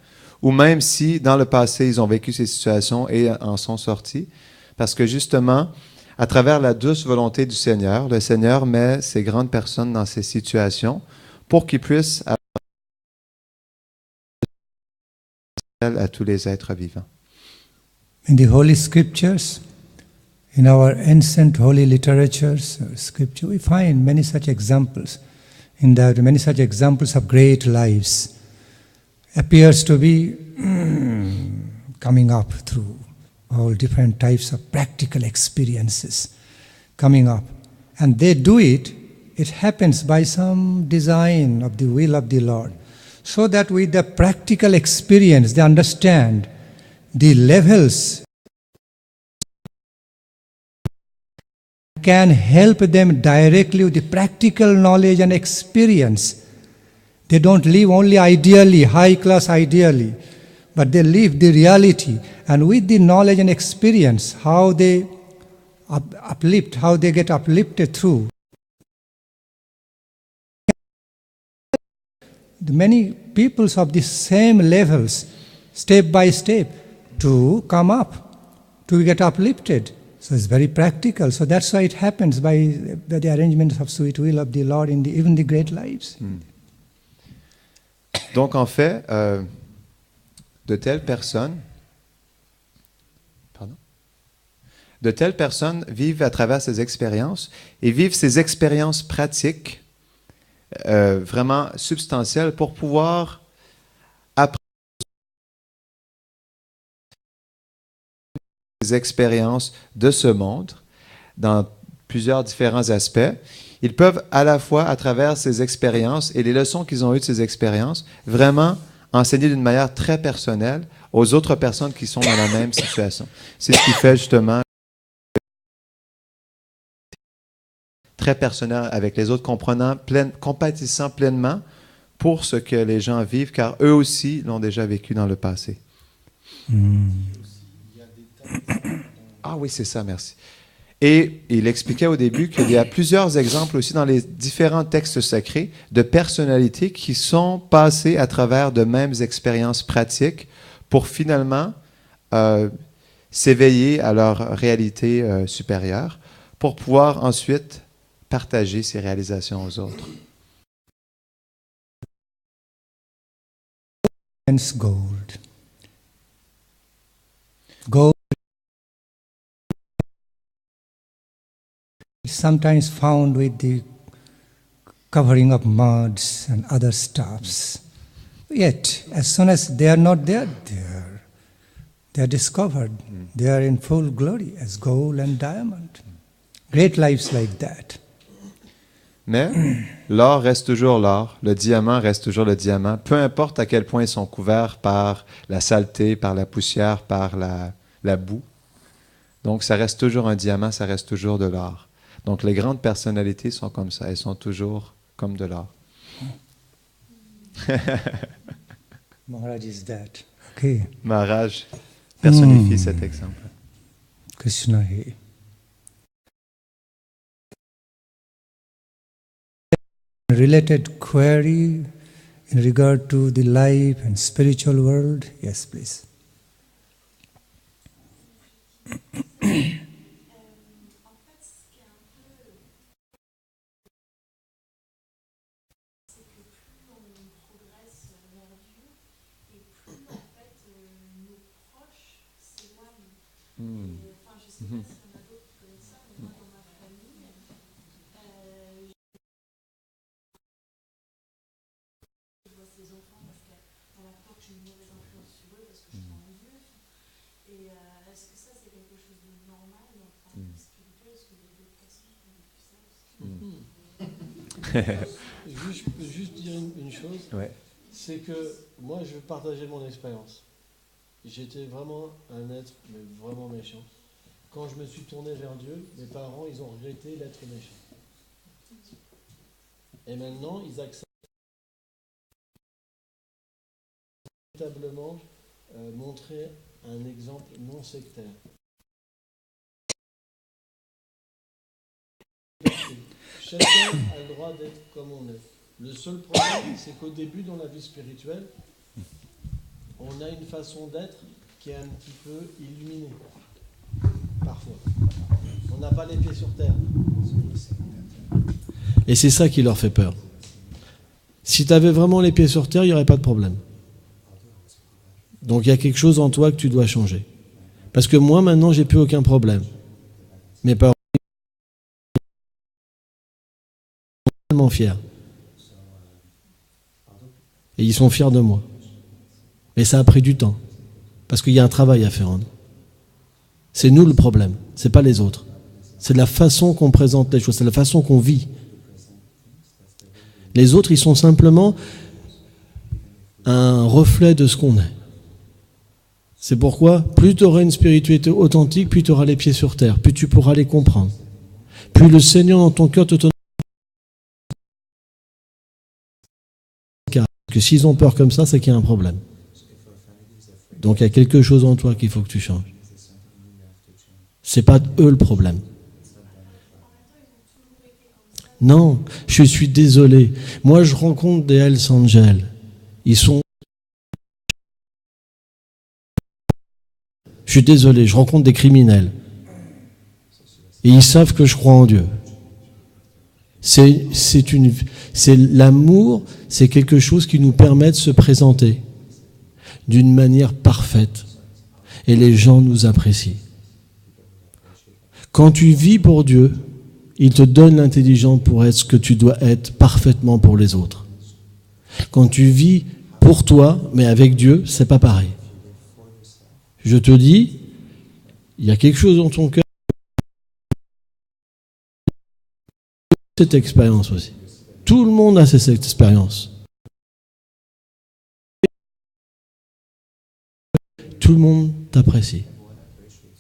ou même si dans le passé ils ont vécu ces situations et en sont sortis, parce que justement, à travers la douce volonté du Seigneur, le Seigneur met ces grandes personnes dans ces situations pour qu'ils puissent à tous les êtres vivants. In the Holy Scriptures, in our ancient holy literatures, scripture, we find many such examples. In that, many such examples of great lives appears to be coming up through all different types of practical experiences coming up. And they do it it happens by some design of the will of the Lord, so that with the practical experience they understand the levels can help them directly with the practical knowledge and experience. They don't live only ideally, high class ideally, but they live the reality. And with the knowledge and experience, how they uplift, how they get uplifted through. The many peoples of the same levels, step by step, to come up, to get uplifted. So it's very practical. So that's why it happens by the arrangements of sweet will of the Lord in even the great lives. Donc en fait, de telles personnes vivent à travers ces expériences et vivent ces expériences pratiques vraiment substantielles pour pouvoir apprendre les expériences de ce monde dans plusieurs différents aspects. Ils peuvent à la fois, à travers ces expériences et les leçons qu'ils ont eues de ces expériences, vraiment enseigner d'une manière très personnelle aux autres personnes qui sont dans la même situation. C'est ce qui fait justement très personnel avec les autres, compatissant pleinement pour ce que les gens vivent, car eux aussi l'ont déjà vécu dans le passé. Ah oui, c'est ça, merci. Et il expliquait au début qu'il y a plusieurs exemples aussi dans les différents textes sacrés de personnalités qui sont passées à travers de mêmes expériences pratiques pour finalement s'éveiller à leur réalité supérieure, pour pouvoir ensuite partager ces réalisations aux autres. Gold. Gold is sometimes found with the covering of muds and other stuffs. Yet, as soon as they are not there, they are discovered. They are in full glory as gold and diamond. Great lives like that. Mais l'or reste toujours l'or, le diamant reste toujours le diamant, peu importe à quel point ils sont couverts par la saleté, par la poussière, par la boue. Donc ça reste toujours un diamant, ça reste toujours de l'or. Donc les grandes personnalités sont comme ça, elles sont toujours comme de l'or. Maharaj is that. Okay. Maharaj personnifie cet exemple. Krishna he. Related query in regard to the life and spiritual world? Yes, please. Je peux juste dire une chose, Ouais. c'est que moi je vais partager mon expérience. J'étais vraiment un être mais vraiment méchant. Quand je me suis tourné vers Dieu, mes parents ils ont regretté l'être méchant. Et maintenant ils acceptent véritablement montrer un exemple non sectaire. Chacun a le droit d'être comme on est. Le seul problème, c'est qu'au début, dans la vie spirituelle, on a une façon d'être qui est un petit peu illuminée. Parfois. On n'a pas les pieds sur terre. Et c'est ça qui leur fait peur. Si tu avais vraiment les pieds sur terre, il n'y aurait pas de problème. Donc il y a quelque chose en toi que tu dois changer. Parce que moi, maintenant, j'ai plus aucun problème. Mes parents tellement fiers. Et ils sont fiers de moi. Mais ça a pris du temps. Parce qu'il y a un travail à faire en nous. C'est nous le problème, c'est pas les autres. C'est la façon qu'on présente les choses, c'est la façon qu'on vit. Les autres, ils sont simplement un reflet de ce qu'on est. C'est pourquoi, plus tu auras une spiritualité authentique, plus tu auras les pieds sur terre, plus tu pourras les comprendre. Plus le Seigneur dans ton cœur te donne. Parce que s'ils ont peur comme ça, c'est qu'il y a un problème. Donc il y a quelque chose en toi qu'il faut que tu changes. C'est pas eux le problème. Non, je suis désolé. Moi, je rencontre des Hells Angels. Ils sont... Je suis désolé, je rencontre des criminels. Et ils savent que je crois en Dieu. C'est l'amour, c'est quelque chose qui nous permet de se présenter d'une manière parfaite. Et les gens nous apprécient. Quand tu vis pour Dieu, il te donne l'intelligence pour être ce que tu dois être parfaitement pour les autres. Quand tu vis pour toi, mais avec Dieu, c'est pas pareil. Je te dis, il y a quelque chose dans ton cœur. Cette expérience aussi. Tout le monde a cette expérience. Tout le monde t'apprécie.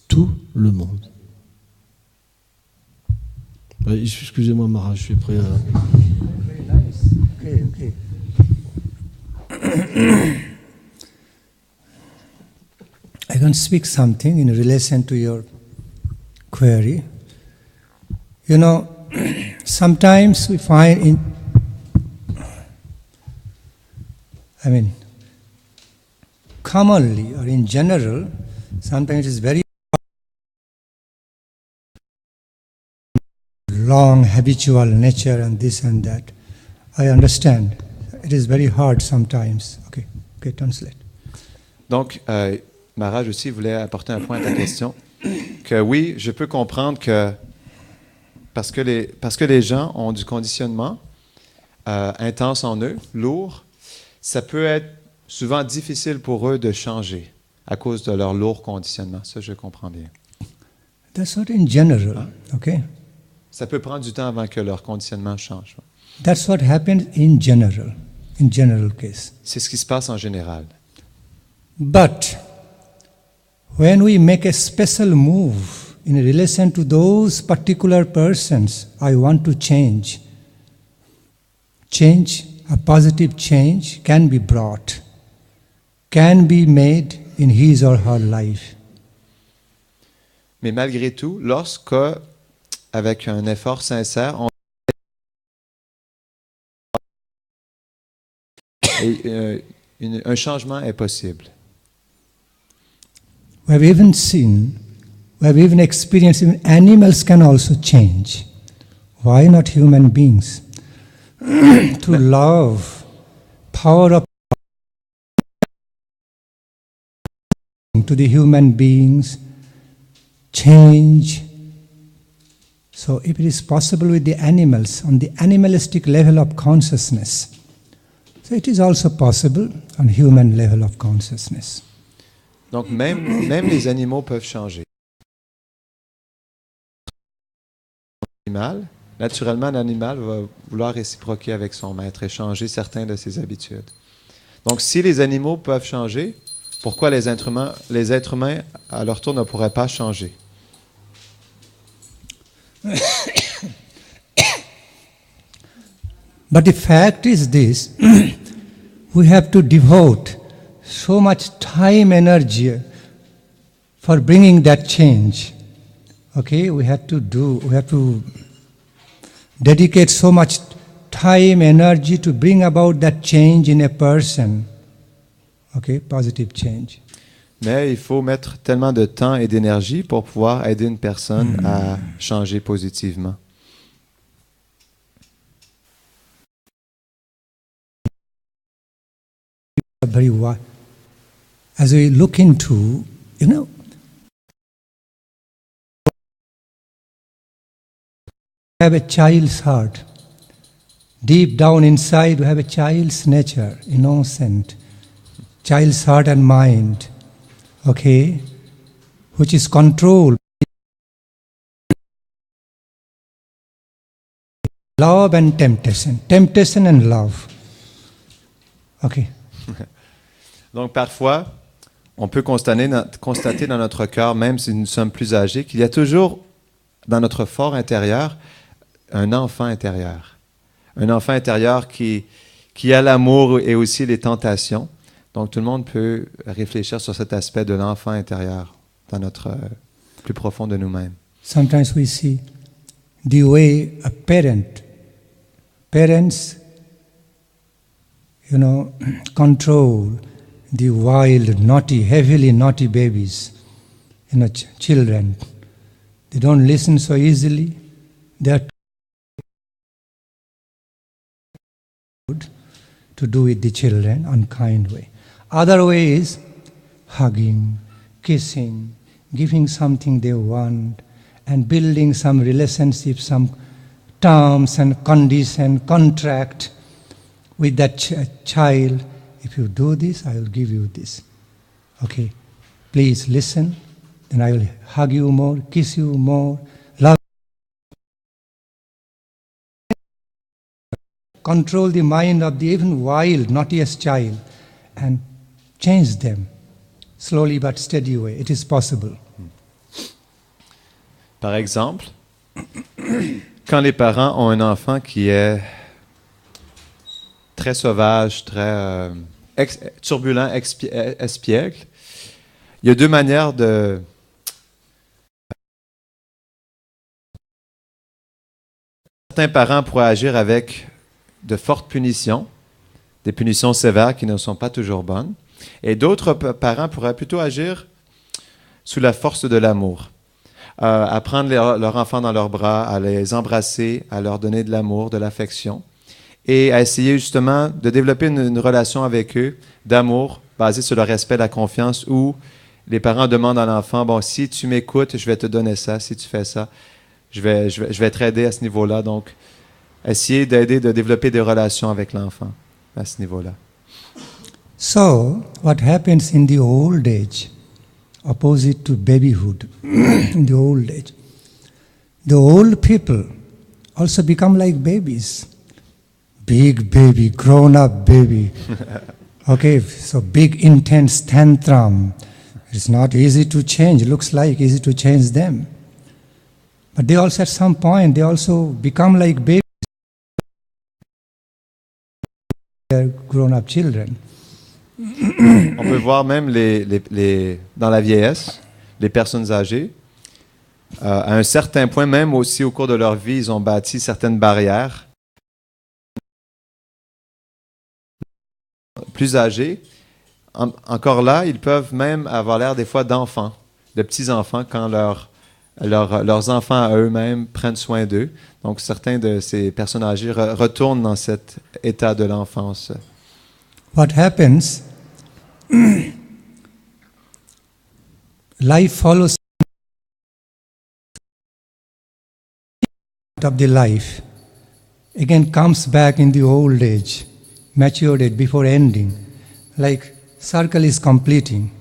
Tout le monde. Excusez-moi, Mara, je suis prêt à... Very nice. Okay. I can speak something in relation to your query. You know, sometimes we find commonly or in general, sometimes it is very long habitual nature and this and that. I understand. It is very hard sometimes. Okay, translate. Donc, Maharaj aussi voulait apporter un point à ta question, que oui, je peux comprendre que parce que les gens ont du conditionnement intense en eux, lourd, ça peut être souvent difficile pour eux de changer à cause de leur lourd conditionnement. Ça, je comprends bien. That's what in general, okay? Ça peut prendre du temps avant que leur conditionnement change. That's what happens in general case. C'est ce qui se passe en général. But when we make a special move in relation to those particular persons, I want to change. A positive change can be brought, can be made in his or her life. Mais malgré tout, lorsque, avec un effort sincère, un changement est possible. We have even seen, we have even experienced, even animals can also change. Why not human beings? To love, power of to the human beings, change. So if it is possible with the animals, on the animalistic level of consciousness, so it is also possible on human level of consciousness. Donc même les animaux peuvent changer. Naturellement, l'animal va vouloir réciproquer avec son maître et changer certaines de ses habitudes. Donc si les animaux peuvent changer, pourquoi les êtres humains à leur tour ne pourraient pas changer? But the fact is this, we have to devote so much time, energy for bringing that change. Okay, we have to dedicate so much time, energy to bring about that change in a person. Okay, positive change. Mais il faut mettre tellement de temps et d'énergie pour pouvoir aider une personne à changer positivement. Very wise. As we look into, we have a child's heart. Deep down inside, we have a child's nature, innocent. Child's heart and mind, okay, which is controlled. love and temptation. Temptation and love. Okay. Donc parfois, on peut constater dans notre cœur, même si nous sommes plus âgés, qu'il y a toujours dans notre fort intérieur un enfant intérieur. Un enfant intérieur qui a l'amour et aussi les tentations. Donc tout le monde peut réfléchir sur cet aspect de l'enfant intérieur dans notre plus profond de nous-mêmes. Sometimes we see the way a parents, control the wild, naughty, heavily naughty babies, children. They don't listen so easily. They are good to do with the children, unkind way. Other way is hugging, kissing, giving something they want, and building some relationship, some terms and condition, contract with that child. If you do this, I will give you this. Okay, please listen, then I will hug you more, kiss you more, love. Control the mind of the even wild, naughtiest child and change them slowly but steady way. It is possible. Par exemple, quand les parents ont un enfant qui est très sauvage, très turbulent, espiègle, il y a deux manières de... Certains parents pourraient agir avec de fortes punitions, des punitions sévères qui ne sont pas toujours bonnes, et d'autres parents pourraient plutôt agir sous la force de l'amour. À prendre leur enfant dans leurs bras, à les embrasser, à leur donner de l'amour, de l'affection, et à essayer justement de développer une relation avec eux d'amour basée sur le respect, la confiance, où les parents demandent à l'enfant, bon, si tu m'écoutes, je vais te donner ça, si tu fais ça, je vais te aider à ce niveau-là. Donc, essayer d'aider, de développer des relations avec l'enfant à ce niveau-là. So, what happens in the old age, opposite to babyhood, in the old age, the old people also become like babies. Big baby, grown-up baby. Okay, so big intense tantrum. It's not easy to change. It looks like easy to change them. But they also at some point, they also become like babies. They're grown-up children. On peut voir même dans la vieillesse, les personnes âgées, à un certain point, même aussi au cours de leur vie, ils ont bâti certaines barrières. Plus âgés, encore là, ils peuvent même avoir l'air des fois d'enfants, de petits-enfants, quand leurs enfants à eux-mêmes prennent soin d'eux. Donc certains de ces personnes âgées retournent dans cet état de l'enfance. What happens, life follows of the life, again comes back in the old age, matured age before ending, like circle is completing.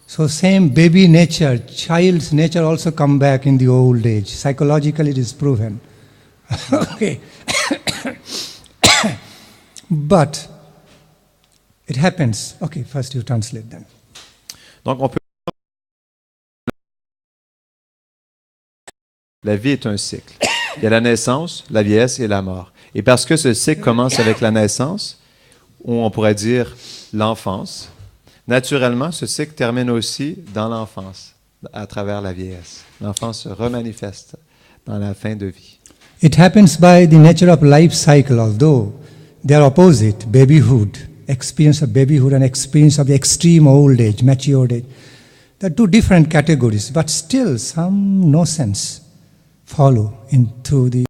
So same baby nature, child's nature also come back in the old age. Psychologically it is proven. Okay. But it happens. Okay, first you translate them. Donc on peut... La vie est un cycle. Il y a la naissance, la vieillesse et la mort. Et parce que ce cycle commence avec la naissance, ou on pourrait dire l'enfance, naturellement, ce cycle termine aussi dans l'enfance, à travers la vieillesse. L'enfance se remanifeste dans la fin de vie. It happens by the nature of life cycle, although they are opposite, babyhood, experience of babyhood and experience of the extreme old age, matured age. They are two different categories, but still some notions follow into the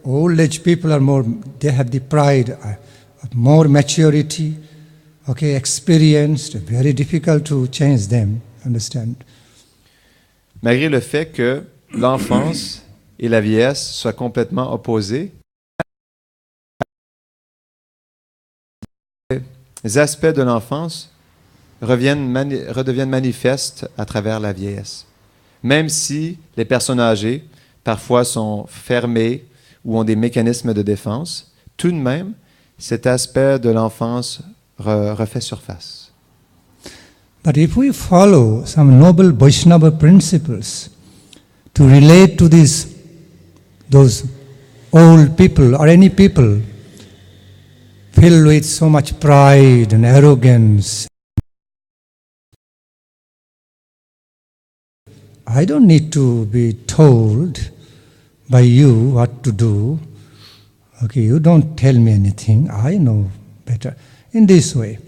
old age people are more, they have the pride of more maturity, okay, experienced, very difficult to change them, understand? Malgré le fait que l'enfance et la vieillesse soient complètement opposées, les aspects de l'enfance redeviennent manifestes à travers la vieillesse. Même si les personnes âgées, parfois, sont fermées ou ont des mécanismes de défense, tout de même, cet aspect de l'enfance refait surface. But if we follow some noble Vaishnava principles to relate to those old people or any people filled with so much pride and arrogance, I don't need to be told by you what to do. Okay, you don't tell me anything. I know better. In this way.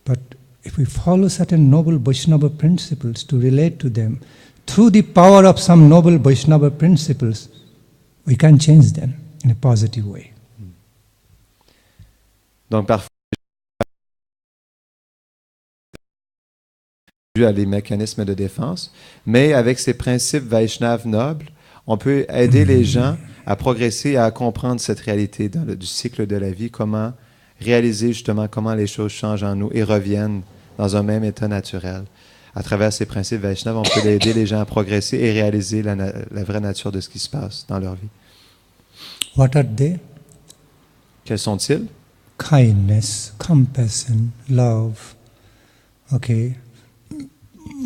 But if we follow certain noble Vaishnava principles to relate to them, through the power of some noble Vaishnava principles, we can change them in a positive way. Donc parfois, dû à les mécanismes de défense, mais avec ces principes Vaishnav nobles, on peut aider les gens à progresser, à comprendre cette réalité du cycle de la vie, comment réaliser justement comment les choses changent en nous et reviennent dans un même état naturel. À travers ces principes Vaishnav, on peut aider les gens à progresser et réaliser la vraie nature de ce qui se passe dans leur vie. What are they? Quels sont-ils? Kindness, compassion, love. Okay.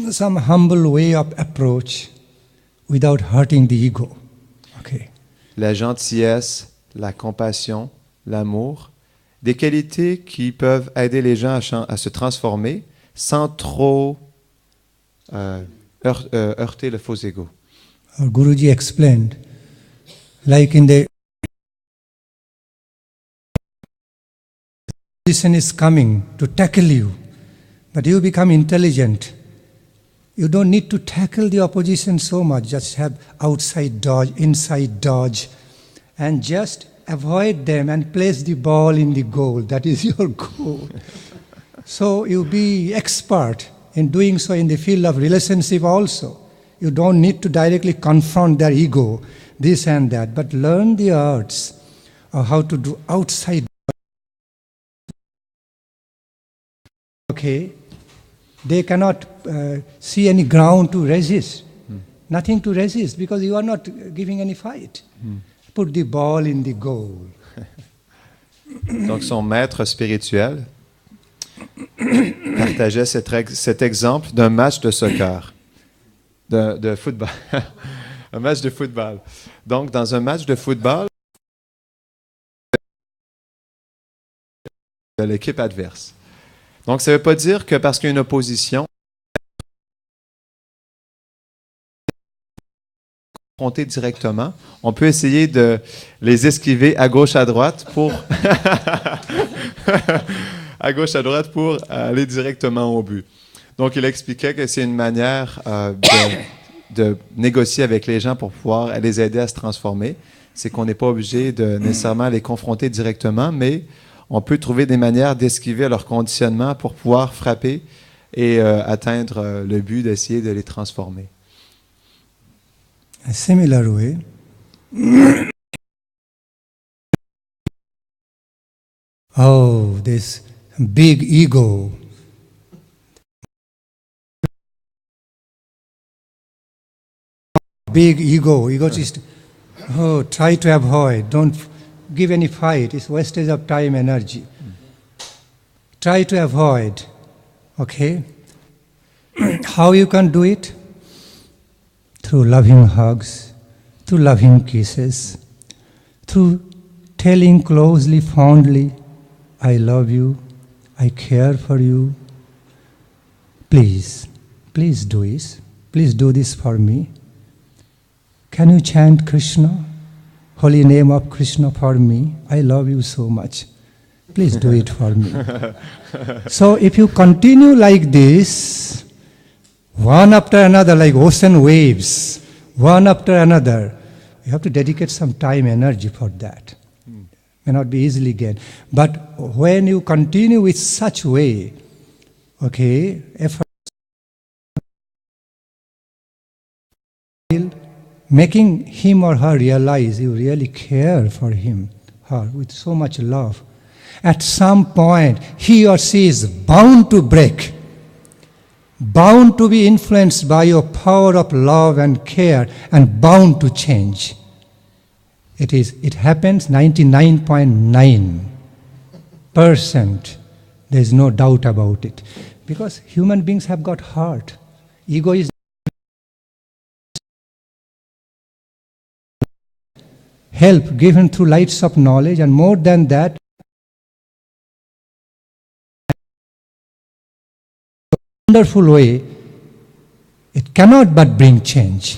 Some humble way of approach without hurting the ego. Okay. La gentillesse, la compassion, l'amour, des qualités qui peuvent aider les gens à se transformer sans trop heurter le faux ego. Our Guruji explained, like in the opposition is coming to tackle you, but you become intelligent. You don't need to tackle the opposition so much. Just have outside dodge, inside dodge, and just avoid them and place the ball in the goal. That is your goal. So you be expert in doing so in the field of relationship also. You don't need to directly confront their ego, this and that, but learn the arts of how to do outside. Okay. They cannot see any ground to resist. Nothing to resist because you are not giving any fight. Put the ball in the goal. Donc son maître spirituel partageait cet exemple d'un match de soccer, de football. Un match de football. Donc dans un match de football, de l'équipe adverse. Donc, ça ne veut pas dire que parce qu'il y a une opposition, confronter directement, on peut essayer de les esquiver à gauche, à droite pour à gauche, à droite pour aller directement au but. Donc, il expliquait que c'est une manière de négocier avec les gens pour pouvoir les aider à se transformer. C'est qu'on n'est pas obligé de nécessairement les confronter directement, mais on peut trouver des manières d'esquiver leur conditionnement pour pouvoir frapper et atteindre le but d'essayer de les transformer. A similar way, oh, this big ego. Big ego, egotist. Oh, try to avoid, don't give any fight, it's wastage of time, energy. Try to avoid, okay? How you can do it? Through loving hugs, through loving kisses, through telling closely, fondly, I love you, I care for you. Please do this. Please do this for me. Can you chant Krishna? Holy name of Krishna for me. I love you so much. Please do it for me. So if you continue like this, one after another, like ocean waves, one after another, you have to dedicate some time, energy for that. May not be easily gained. But when you continue with such way, okay, effort, making him or her realize you really care for him, her, with so much love. At some point, he or she is bound to break. bound to be influenced by your power of love and care, and bound to change. It happens 99.9%. There is no doubt about it. Because human beings have got heart. Ego is help given through lights of knowledge, and more than that, wonderful way, it cannot but bring change.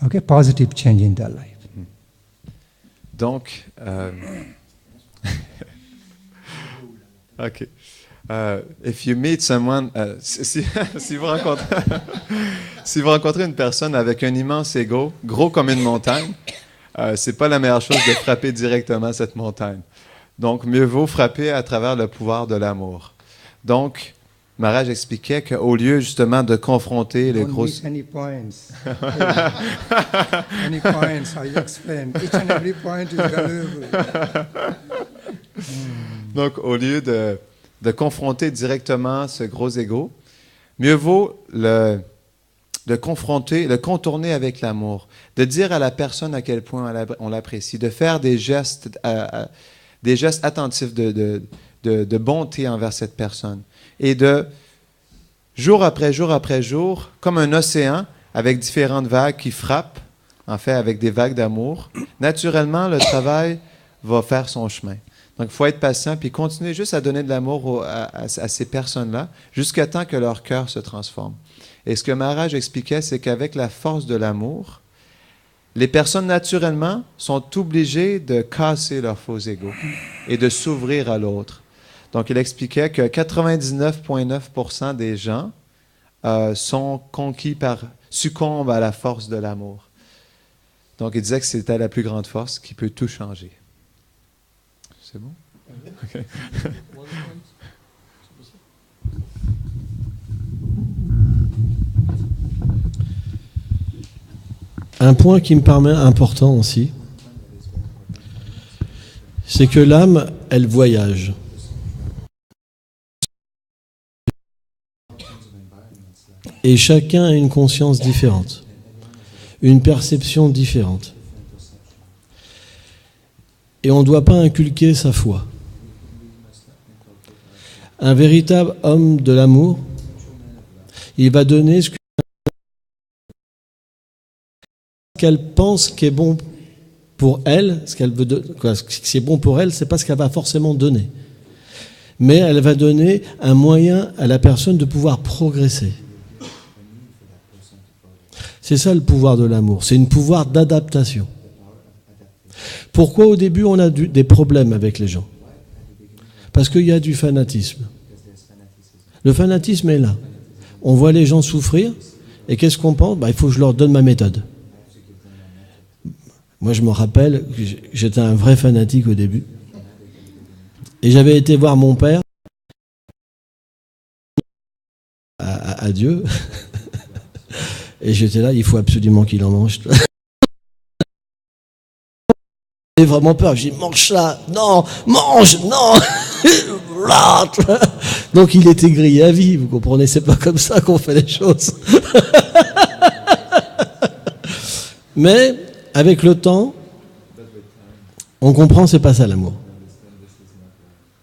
Okay, positive change in their life. Donc, OK. If you meet someone, si vous rencontrez une personne avec un immense ego, gros comme une montagne, c'est pas la meilleure chose de frapper directement cette montagne. Donc, mieux vaut frapper à travers le pouvoir de l'amour. Donc, Maharaj expliquait qu'au lieu justement de confronter les gros... Any points. Any points, I explain. Each and every point is valuable. Donc, au lieu de confronter directement ce gros ego, mieux vaut le confronter, le contourner avec l'amour, de dire à la personne à quel point on l'apprécie, de faire des gestes attentifs de bonté envers cette personne. Et de, jour après jour, comme un océan avec différentes vagues qui frappent, en fait avec des vagues d'amour, naturellement, le travail va faire son chemin. Donc, il faut être patient puis continuer juste à donner de l'amour à ces personnes-là jusqu'à temps que leur cœur se transforme. Et ce que Maharaj expliquait, c'est qu'avec la force de l'amour, les personnes naturellement sont obligées de casser leur faux ego et de s'ouvrir à l'autre. Donc, il expliquait que 99,9% des gens succombent à la force de l'amour. Donc, il disait que c'était la plus grande force qui peut tout changer. C'est bon? Okay. Un point qui me paraît important aussi, c'est que l'âme, elle voyage. Et chacun a une conscience différente, une perception différente. Et on ne doit pas inculquer sa foi. Un véritable homme de l'amour, il va donner ce qu'elle pense qui est bon pour elle, ce qui est bon pour elle, c'est pas ce qu'elle va forcément donner. Mais elle va donner un moyen à la personne de pouvoir progresser. C'est ça le pouvoir de l'amour, c'est un pouvoir d'adaptation. Pourquoi au début on a des problèmes avec les gens? Parce qu'il y a du fanatisme. Le fanatisme est là. On voit les gens souffrir, et qu'est-ce qu'on pense? Il faut que je leur donne ma méthode. Moi je me rappelle que j'étais un vrai fanatique au début. Et j'avais été voir mon père à Dieu. Et j'étais là, il faut absolument qu'il en mange. J'ai vraiment peur, j'ai dit mange ça, non, mange, non. Donc il était grillé à vie, vous comprenez, c'est pas comme ça qu'on fait les choses. Mais avec le temps, on comprend, c'est pas ça l'amour.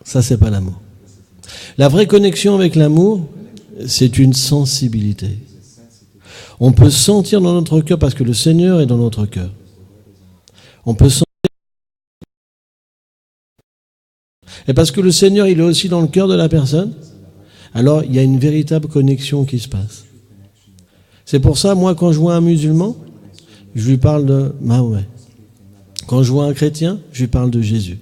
Ça, c'est pas l'amour. La vraie connexion avec l'amour, c'est une sensibilité. On peut sentir dans notre cœur, parce que le Seigneur est dans notre cœur. On peut sentir. Et parce que le Seigneur, il est aussi dans le cœur de la personne, alors il y a une véritable connexion qui se passe. C'est pour ça, moi, quand je vois un musulman, je lui parle de Mahomet. Quand je vois un chrétien, je lui parle de Jésus.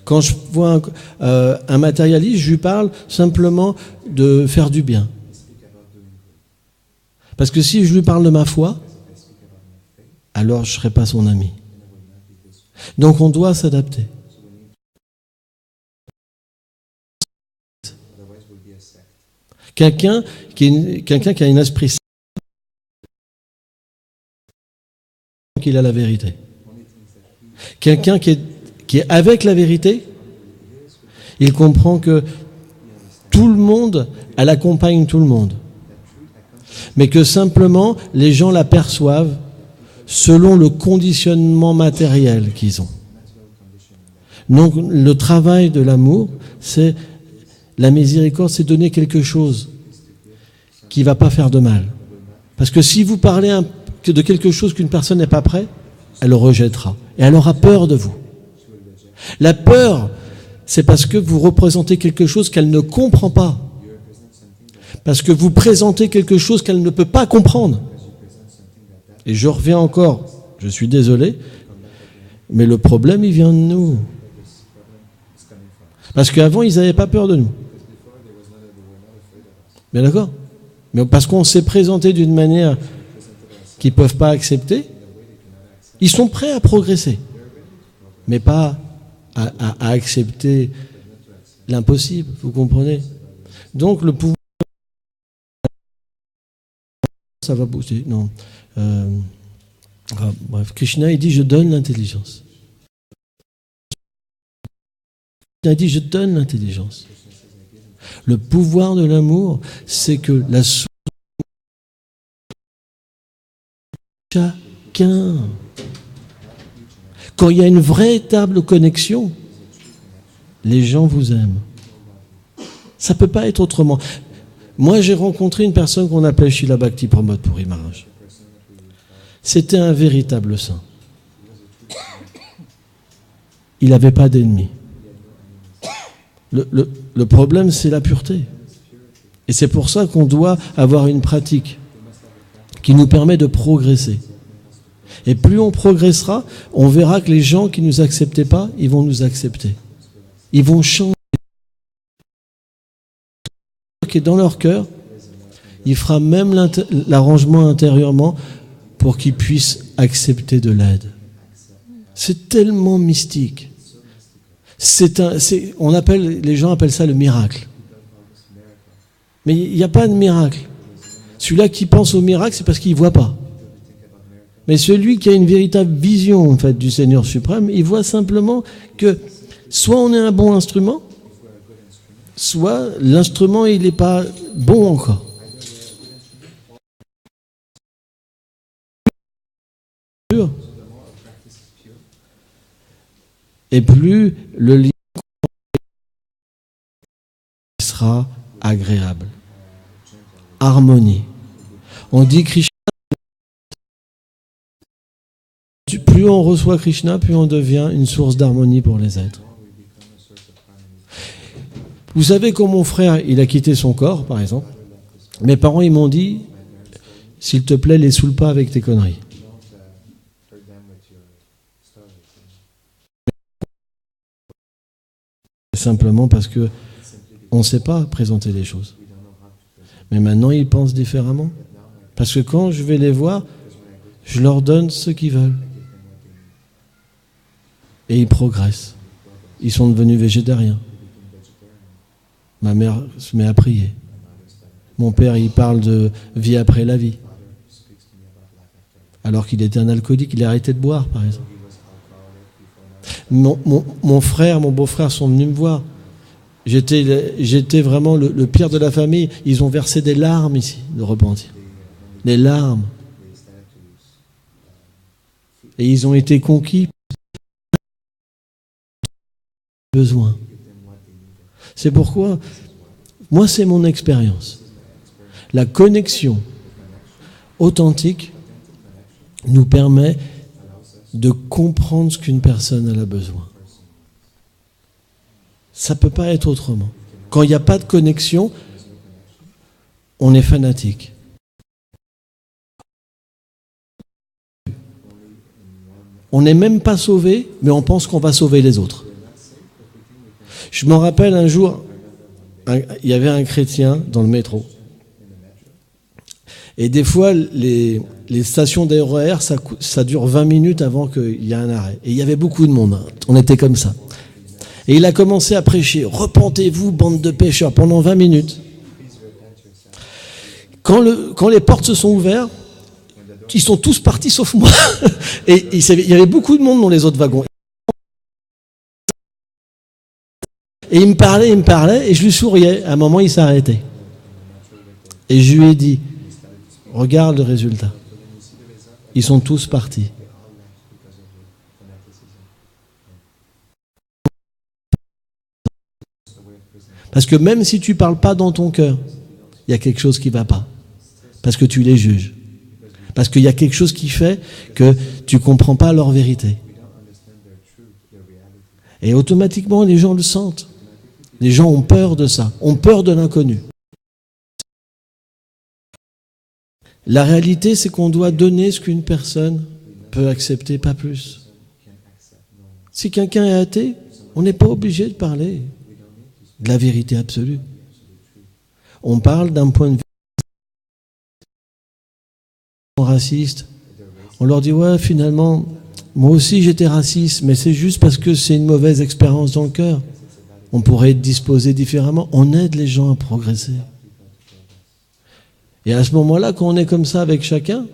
Quand je vois un matérialiste, je lui parle simplement de faire du bien. Parce que si je lui parle de ma foi, alors je ne serai pas son ami. Donc on doit s'adapter. Quelqu'un qui a un esprit saint, qu'il a la vérité. Quelqu'un qui est avec la vérité, il comprend que tout le monde, elle accompagne tout le monde. mais que simplement les gens la perçoivent selon le conditionnement matériel qu'ils ont. Donc le travail de l'amour, c'est la miséricorde, c'est donner quelque chose qui ne va pas faire de mal. Parce que si vous parlez de quelque chose qu'une personne n'est pas prête, elle le rejettera. Et elle aura peur de vous. La peur, c'est parce que vous représentez quelque chose qu'elle ne comprend pas. Parce que vous présentez quelque chose qu'elle ne peut pas comprendre. Et je reviens encore, je suis désolé, mais le problème, il vient de nous. Parce qu'avant, ils n'avaient pas peur de nous. Bien d'accord ? Mais parce qu'on s'est présenté d'une manière qu'ils ne peuvent pas accepter, ils sont prêts à progresser, mais pas à accepter l'impossible, vous comprenez ? Donc le pouvoir, ça va bouger. Non. Bref, Krishna, il dit, je donne l'intelligence. Krishna dit, je donne l'intelligence. Le pouvoir de l'amour, c'est que la source de chacun. Quand il y a une véritable connexion, les gens vous aiment. Ça ne peut pas être autrement. Moi, j'ai rencontré une personne qu'on appelait Srila Bhakti Pramod Puri Maharaj. C'était un véritable saint. Il n'avait pas d'ennemis. Le problème, c'est la pureté. Et c'est pour ça qu'on doit avoir une pratique qui nous permet de progresser. Et plus on progressera, on verra que les gens qui ne nous acceptaient pas, ils vont nous accepter. Ils vont changer. Qui est dans leur cœur, il fera même l'arrangement intérieurement pour qu'ils puissent accepter de l'aide. C'est tellement mystique. Les gens appellent ça le miracle. Mais il n'y a pas de miracle. Celui-là qui pense au miracle, c'est parce qu'il ne voit pas. Mais celui qui a une véritable vision en fait, du Seigneur suprême, il voit simplement que soit on est un bon instrument, soit l'instrument il n'est pas bon encore. Et plus le lien sera agréable. Harmonie. On dit Krishna. Plus on reçoit Krishna, plus on devient une source d'harmonie pour les êtres. Vous savez, quand mon frère, il a quitté son corps, par exemple, mes parents, ils m'ont dit, s'il te plaît, les saoule pas avec tes conneries. Simplement parce que on ne sait pas présenter les choses. Mais maintenant, ils pensent différemment. Parce que quand je vais les voir, je leur donne ce qu'ils veulent. Et ils progressent. Ils sont devenus végétariens. Ma mère se met à prier. Mon père, il parle de vie après la vie. Alors qu'il était un alcoolique, il a arrêté de boire, par exemple. Mon frère, mon beau-frère sont venus me voir. J'étais vraiment le pire de la famille. Ils ont versé des larmes ici, de repentir. Des larmes. Et ils ont été conquis. Besoin. C'est pourquoi, moi, c'est mon expérience. La connexion authentique nous permet de comprendre ce qu'une personne a besoin. Ça ne peut pas être autrement. Quand il n'y a pas de connexion, on est fanatique. On n'est même pas sauvé, mais on pense qu'on va sauver les autres. Je me rappelle un jour, il y avait un chrétien dans le métro. Et des fois, les stations d'RER, ça dure 20 minutes avant qu'il y ait un arrêt. Et il y avait beaucoup de monde. On était comme ça. Et il a commencé à prêcher. Repentez-vous, bande de pécheurs, pendant 20 minutes. Quand les portes se sont ouvertes, ils sont tous partis sauf moi. Et il y avait beaucoup de monde dans les autres wagons. Et il me parlait, et je lui souriais. À un moment, il s'est arrêté. Et je lui ai dit, Regarde le résultat. Ils sont tous partis. Parce que même si tu ne parles pas dans ton cœur, il y a quelque chose qui ne va pas. Parce que tu les juges. Parce qu'il y a quelque chose qui fait que tu ne comprends pas leur vérité. Et automatiquement, les gens le sentent. Les gens ont peur de ça, ont peur de l'inconnu. La réalité, c'est qu'on doit donner ce qu'une personne peut accepter, pas plus. Si quelqu'un est athée, on n'est pas obligé de parler de la vérité absolue. On parle d'un point de vue raciste. On leur dit, ouais, finalement, moi aussi j'étais raciste, mais c'est juste parce que c'est une mauvaise expérience dans le cœur. On pourrait être disposé différemment. On aide les gens à progresser. Et à ce moment-là, quand on est comme ça avec chacun,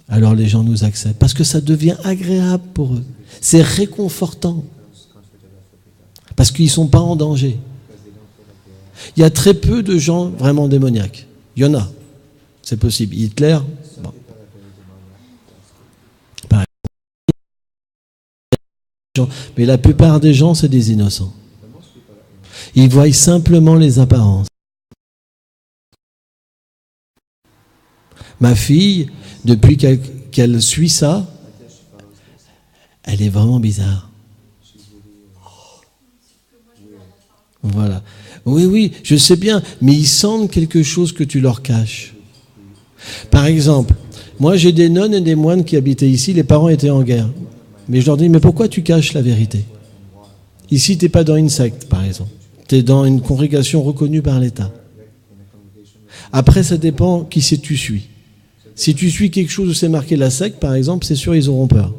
alors les gens nous acceptent. Parce que ça devient agréable pour eux. C'est réconfortant. Parce qu'ils ne sont pas en danger. Il y a très peu de gens vraiment démoniaques. Il y en a. C'est possible. Hitler, bon. Pareil. Mais la plupart des gens, c'est des innocents. Ils voient simplement les apparences. Ma fille, depuis qu'elle suit ça, elle est vraiment bizarre. Voilà. Oui, je sais bien, mais ils sentent quelque chose que tu leur caches. Par exemple, moi j'ai des nonnes et des moines qui habitaient ici, les parents étaient en guerre. Mais je leur dis, mais pourquoi tu caches la vérité? Ici, tu n'es pas dans une secte, par exemple. Tu es dans une congrégation reconnue par l'État. Après, ça dépend qui c'est que tu suis. Si tu suis quelque chose où c'est marqué la secte, par exemple, c'est sûr, ils auront peur.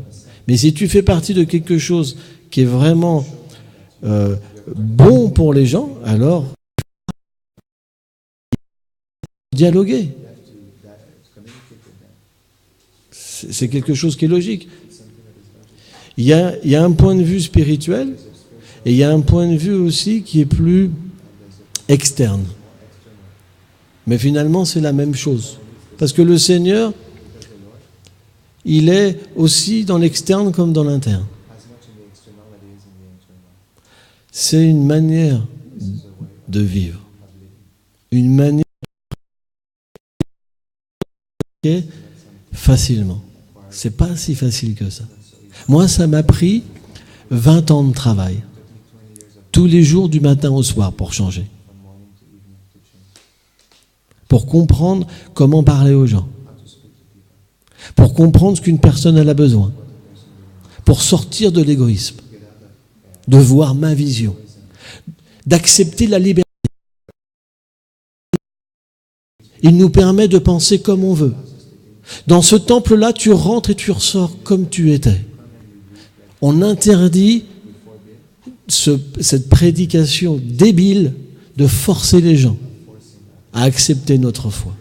Mais si tu fais partie de quelque chose qui est vraiment bon pour les gens, alors dialoguer. C'est quelque chose qui est logique. Il y a un point de vue spirituel et il y a un point de vue aussi qui est plus externe. Mais finalement, c'est la même chose. Parce que le Seigneur, il est aussi dans l'externe comme dans l'interne. C'est une manière de vivre. Une manière de vivre facilement. C'est pas si facile que ça. Moi, ça m'a pris 20 ans de travail. Tous les jours du matin au soir pour changer. Pour comprendre comment parler aux gens. Pour comprendre ce qu'une personne elle a besoin. Pour sortir de l'égoïsme. De voir ma vision. D'accepter la liberté. Il nous permet de penser comme on veut. Dans ce temple-là, tu rentres et tu ressors comme tu étais. On interdit cette prédication débile de forcer les gens à accepter notre foi.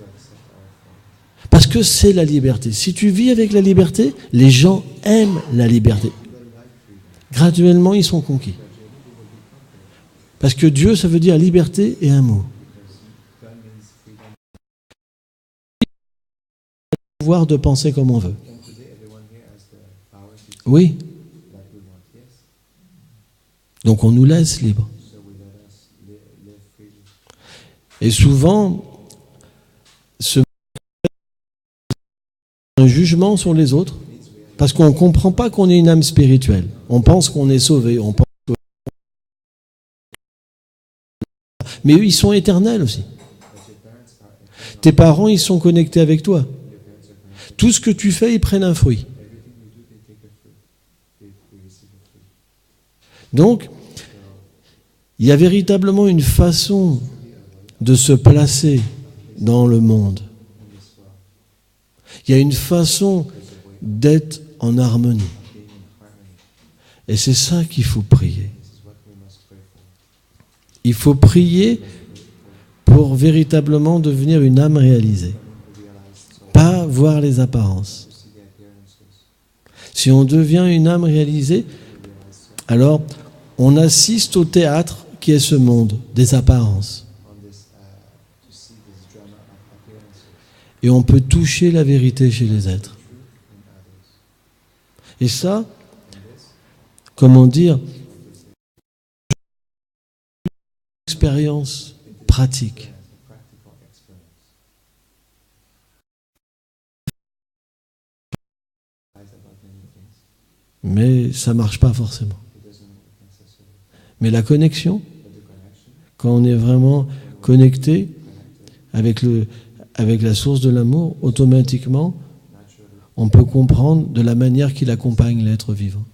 Parce que c'est la liberté. Si tu vis avec la liberté, les gens aiment la liberté. Graduellement, ils sont conquis. Parce que Dieu, ça veut dire liberté et amour. Pouvoir de penser comme on veut. Oui. Donc on nous laisse libres. Et souvent, un jugement sur les autres, parce qu'on ne comprend pas qu'on est une âme spirituelle. On pense qu'on est sauvé. Mais eux, ils sont éternels aussi. Tes parents, ils sont connectés avec toi. Tout ce que tu fais, ils prennent un fruit. Donc, il y a véritablement une façon de se placer dans le monde. Il y a une façon d'être en harmonie. Et c'est ça qu'il faut prier. Il faut prier pour véritablement devenir une âme réalisée. Pas voir les apparences. Si on devient une âme réalisée, alors on assiste au théâtre qui est ce monde des apparences. Et on peut toucher la vérité chez les êtres. Et ça, comment dire, expérience pratique. Mais ça ne marche pas forcément. Mais la connexion, quand on est vraiment connecté avec la source de l'amour, automatiquement, on peut comprendre de la manière qu'il accompagne l'être vivant.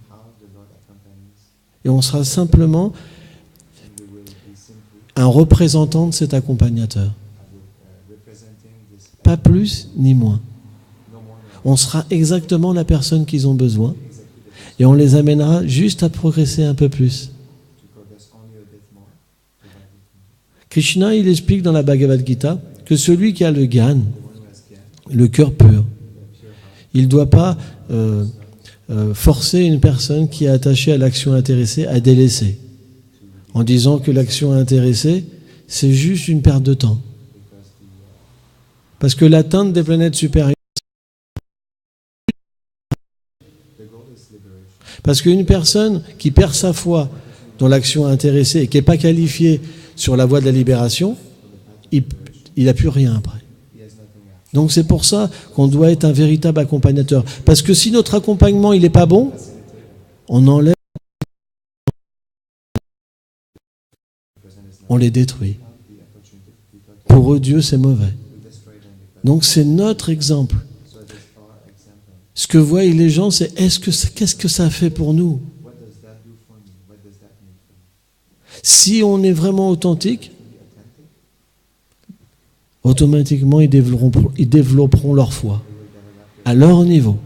Et on sera simplement un représentant de cet accompagnateur. Pas plus ni moins. On sera exactement la personne qu'ils ont besoin et on les amènera juste à progresser un peu plus. Krishna, il explique dans la Bhagavad Gita que celui qui a le gyan, le cœur pur, il ne doit pas forcer une personne qui est attachée à l'action intéressée à délaisser, en disant que l'action intéressée, c'est juste une perte de temps. Parce que l'atteinte des planètes supérieures, parce qu'une personne qui perd sa foi dans l'action intéressée et qui n'est pas qualifiée sur la voie de la libération, il n'a plus rien après. Donc c'est pour ça qu'on doit être un véritable accompagnateur. Parce que si notre accompagnement il n'est pas bon, on enlève, on les détruit. Pour eux, Dieu, c'est mauvais. Donc c'est notre exemple. Ce que voient les gens, c'est qu'est-ce que ça fait pour nous? Si on est vraiment authentique, automatiquement ils développeront leur foi à leur niveau.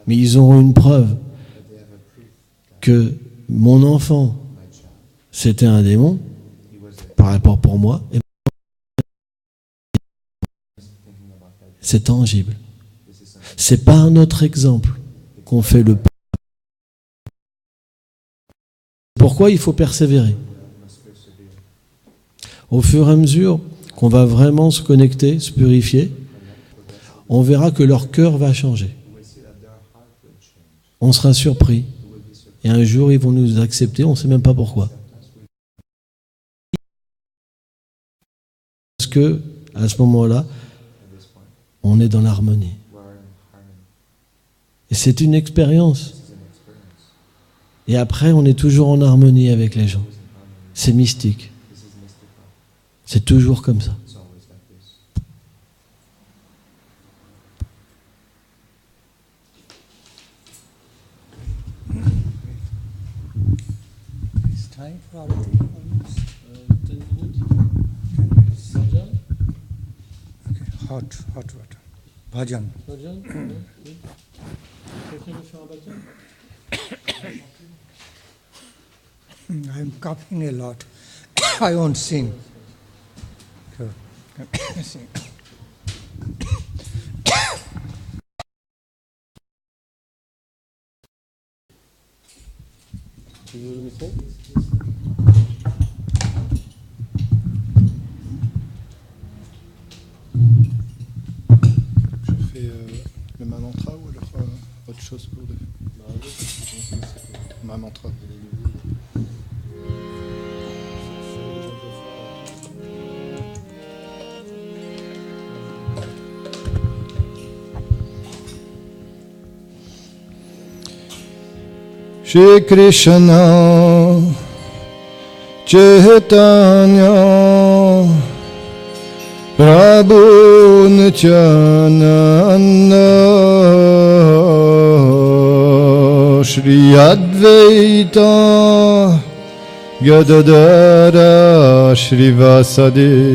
Mais ils auront une preuve que mon enfant, c'était un démon, par rapport pour moi, et c'est tangible. C'est par notre exemple qu'on fait le pas. Pourquoi il faut persévérer? Au fur et à mesure qu'on va vraiment se connecter, se purifier, on verra que leur cœur va changer. On sera surpris. Et un jour, ils vont nous accepter, on ne sait même pas pourquoi. Parce que, à ce moment-là, on est dans l'harmonie. Et c'est une expérience. Et après, on est toujours en harmonie avec les gens. C'est mystique. C'est toujours comme ça. It's time for our almost 10 minutes. okay, hot water. Bhajan. Bhajan? Quelqu'un veut faire un bhajan? I'm coughing a lot. I won't sing. So, sing. Tu veux le micro? Je fais le mantra ou alors autre chose pour le ma mantra. Shri Krishna Chaitanya Prabhu Nityananda Shri Advaita Gadadara Shri Vasadi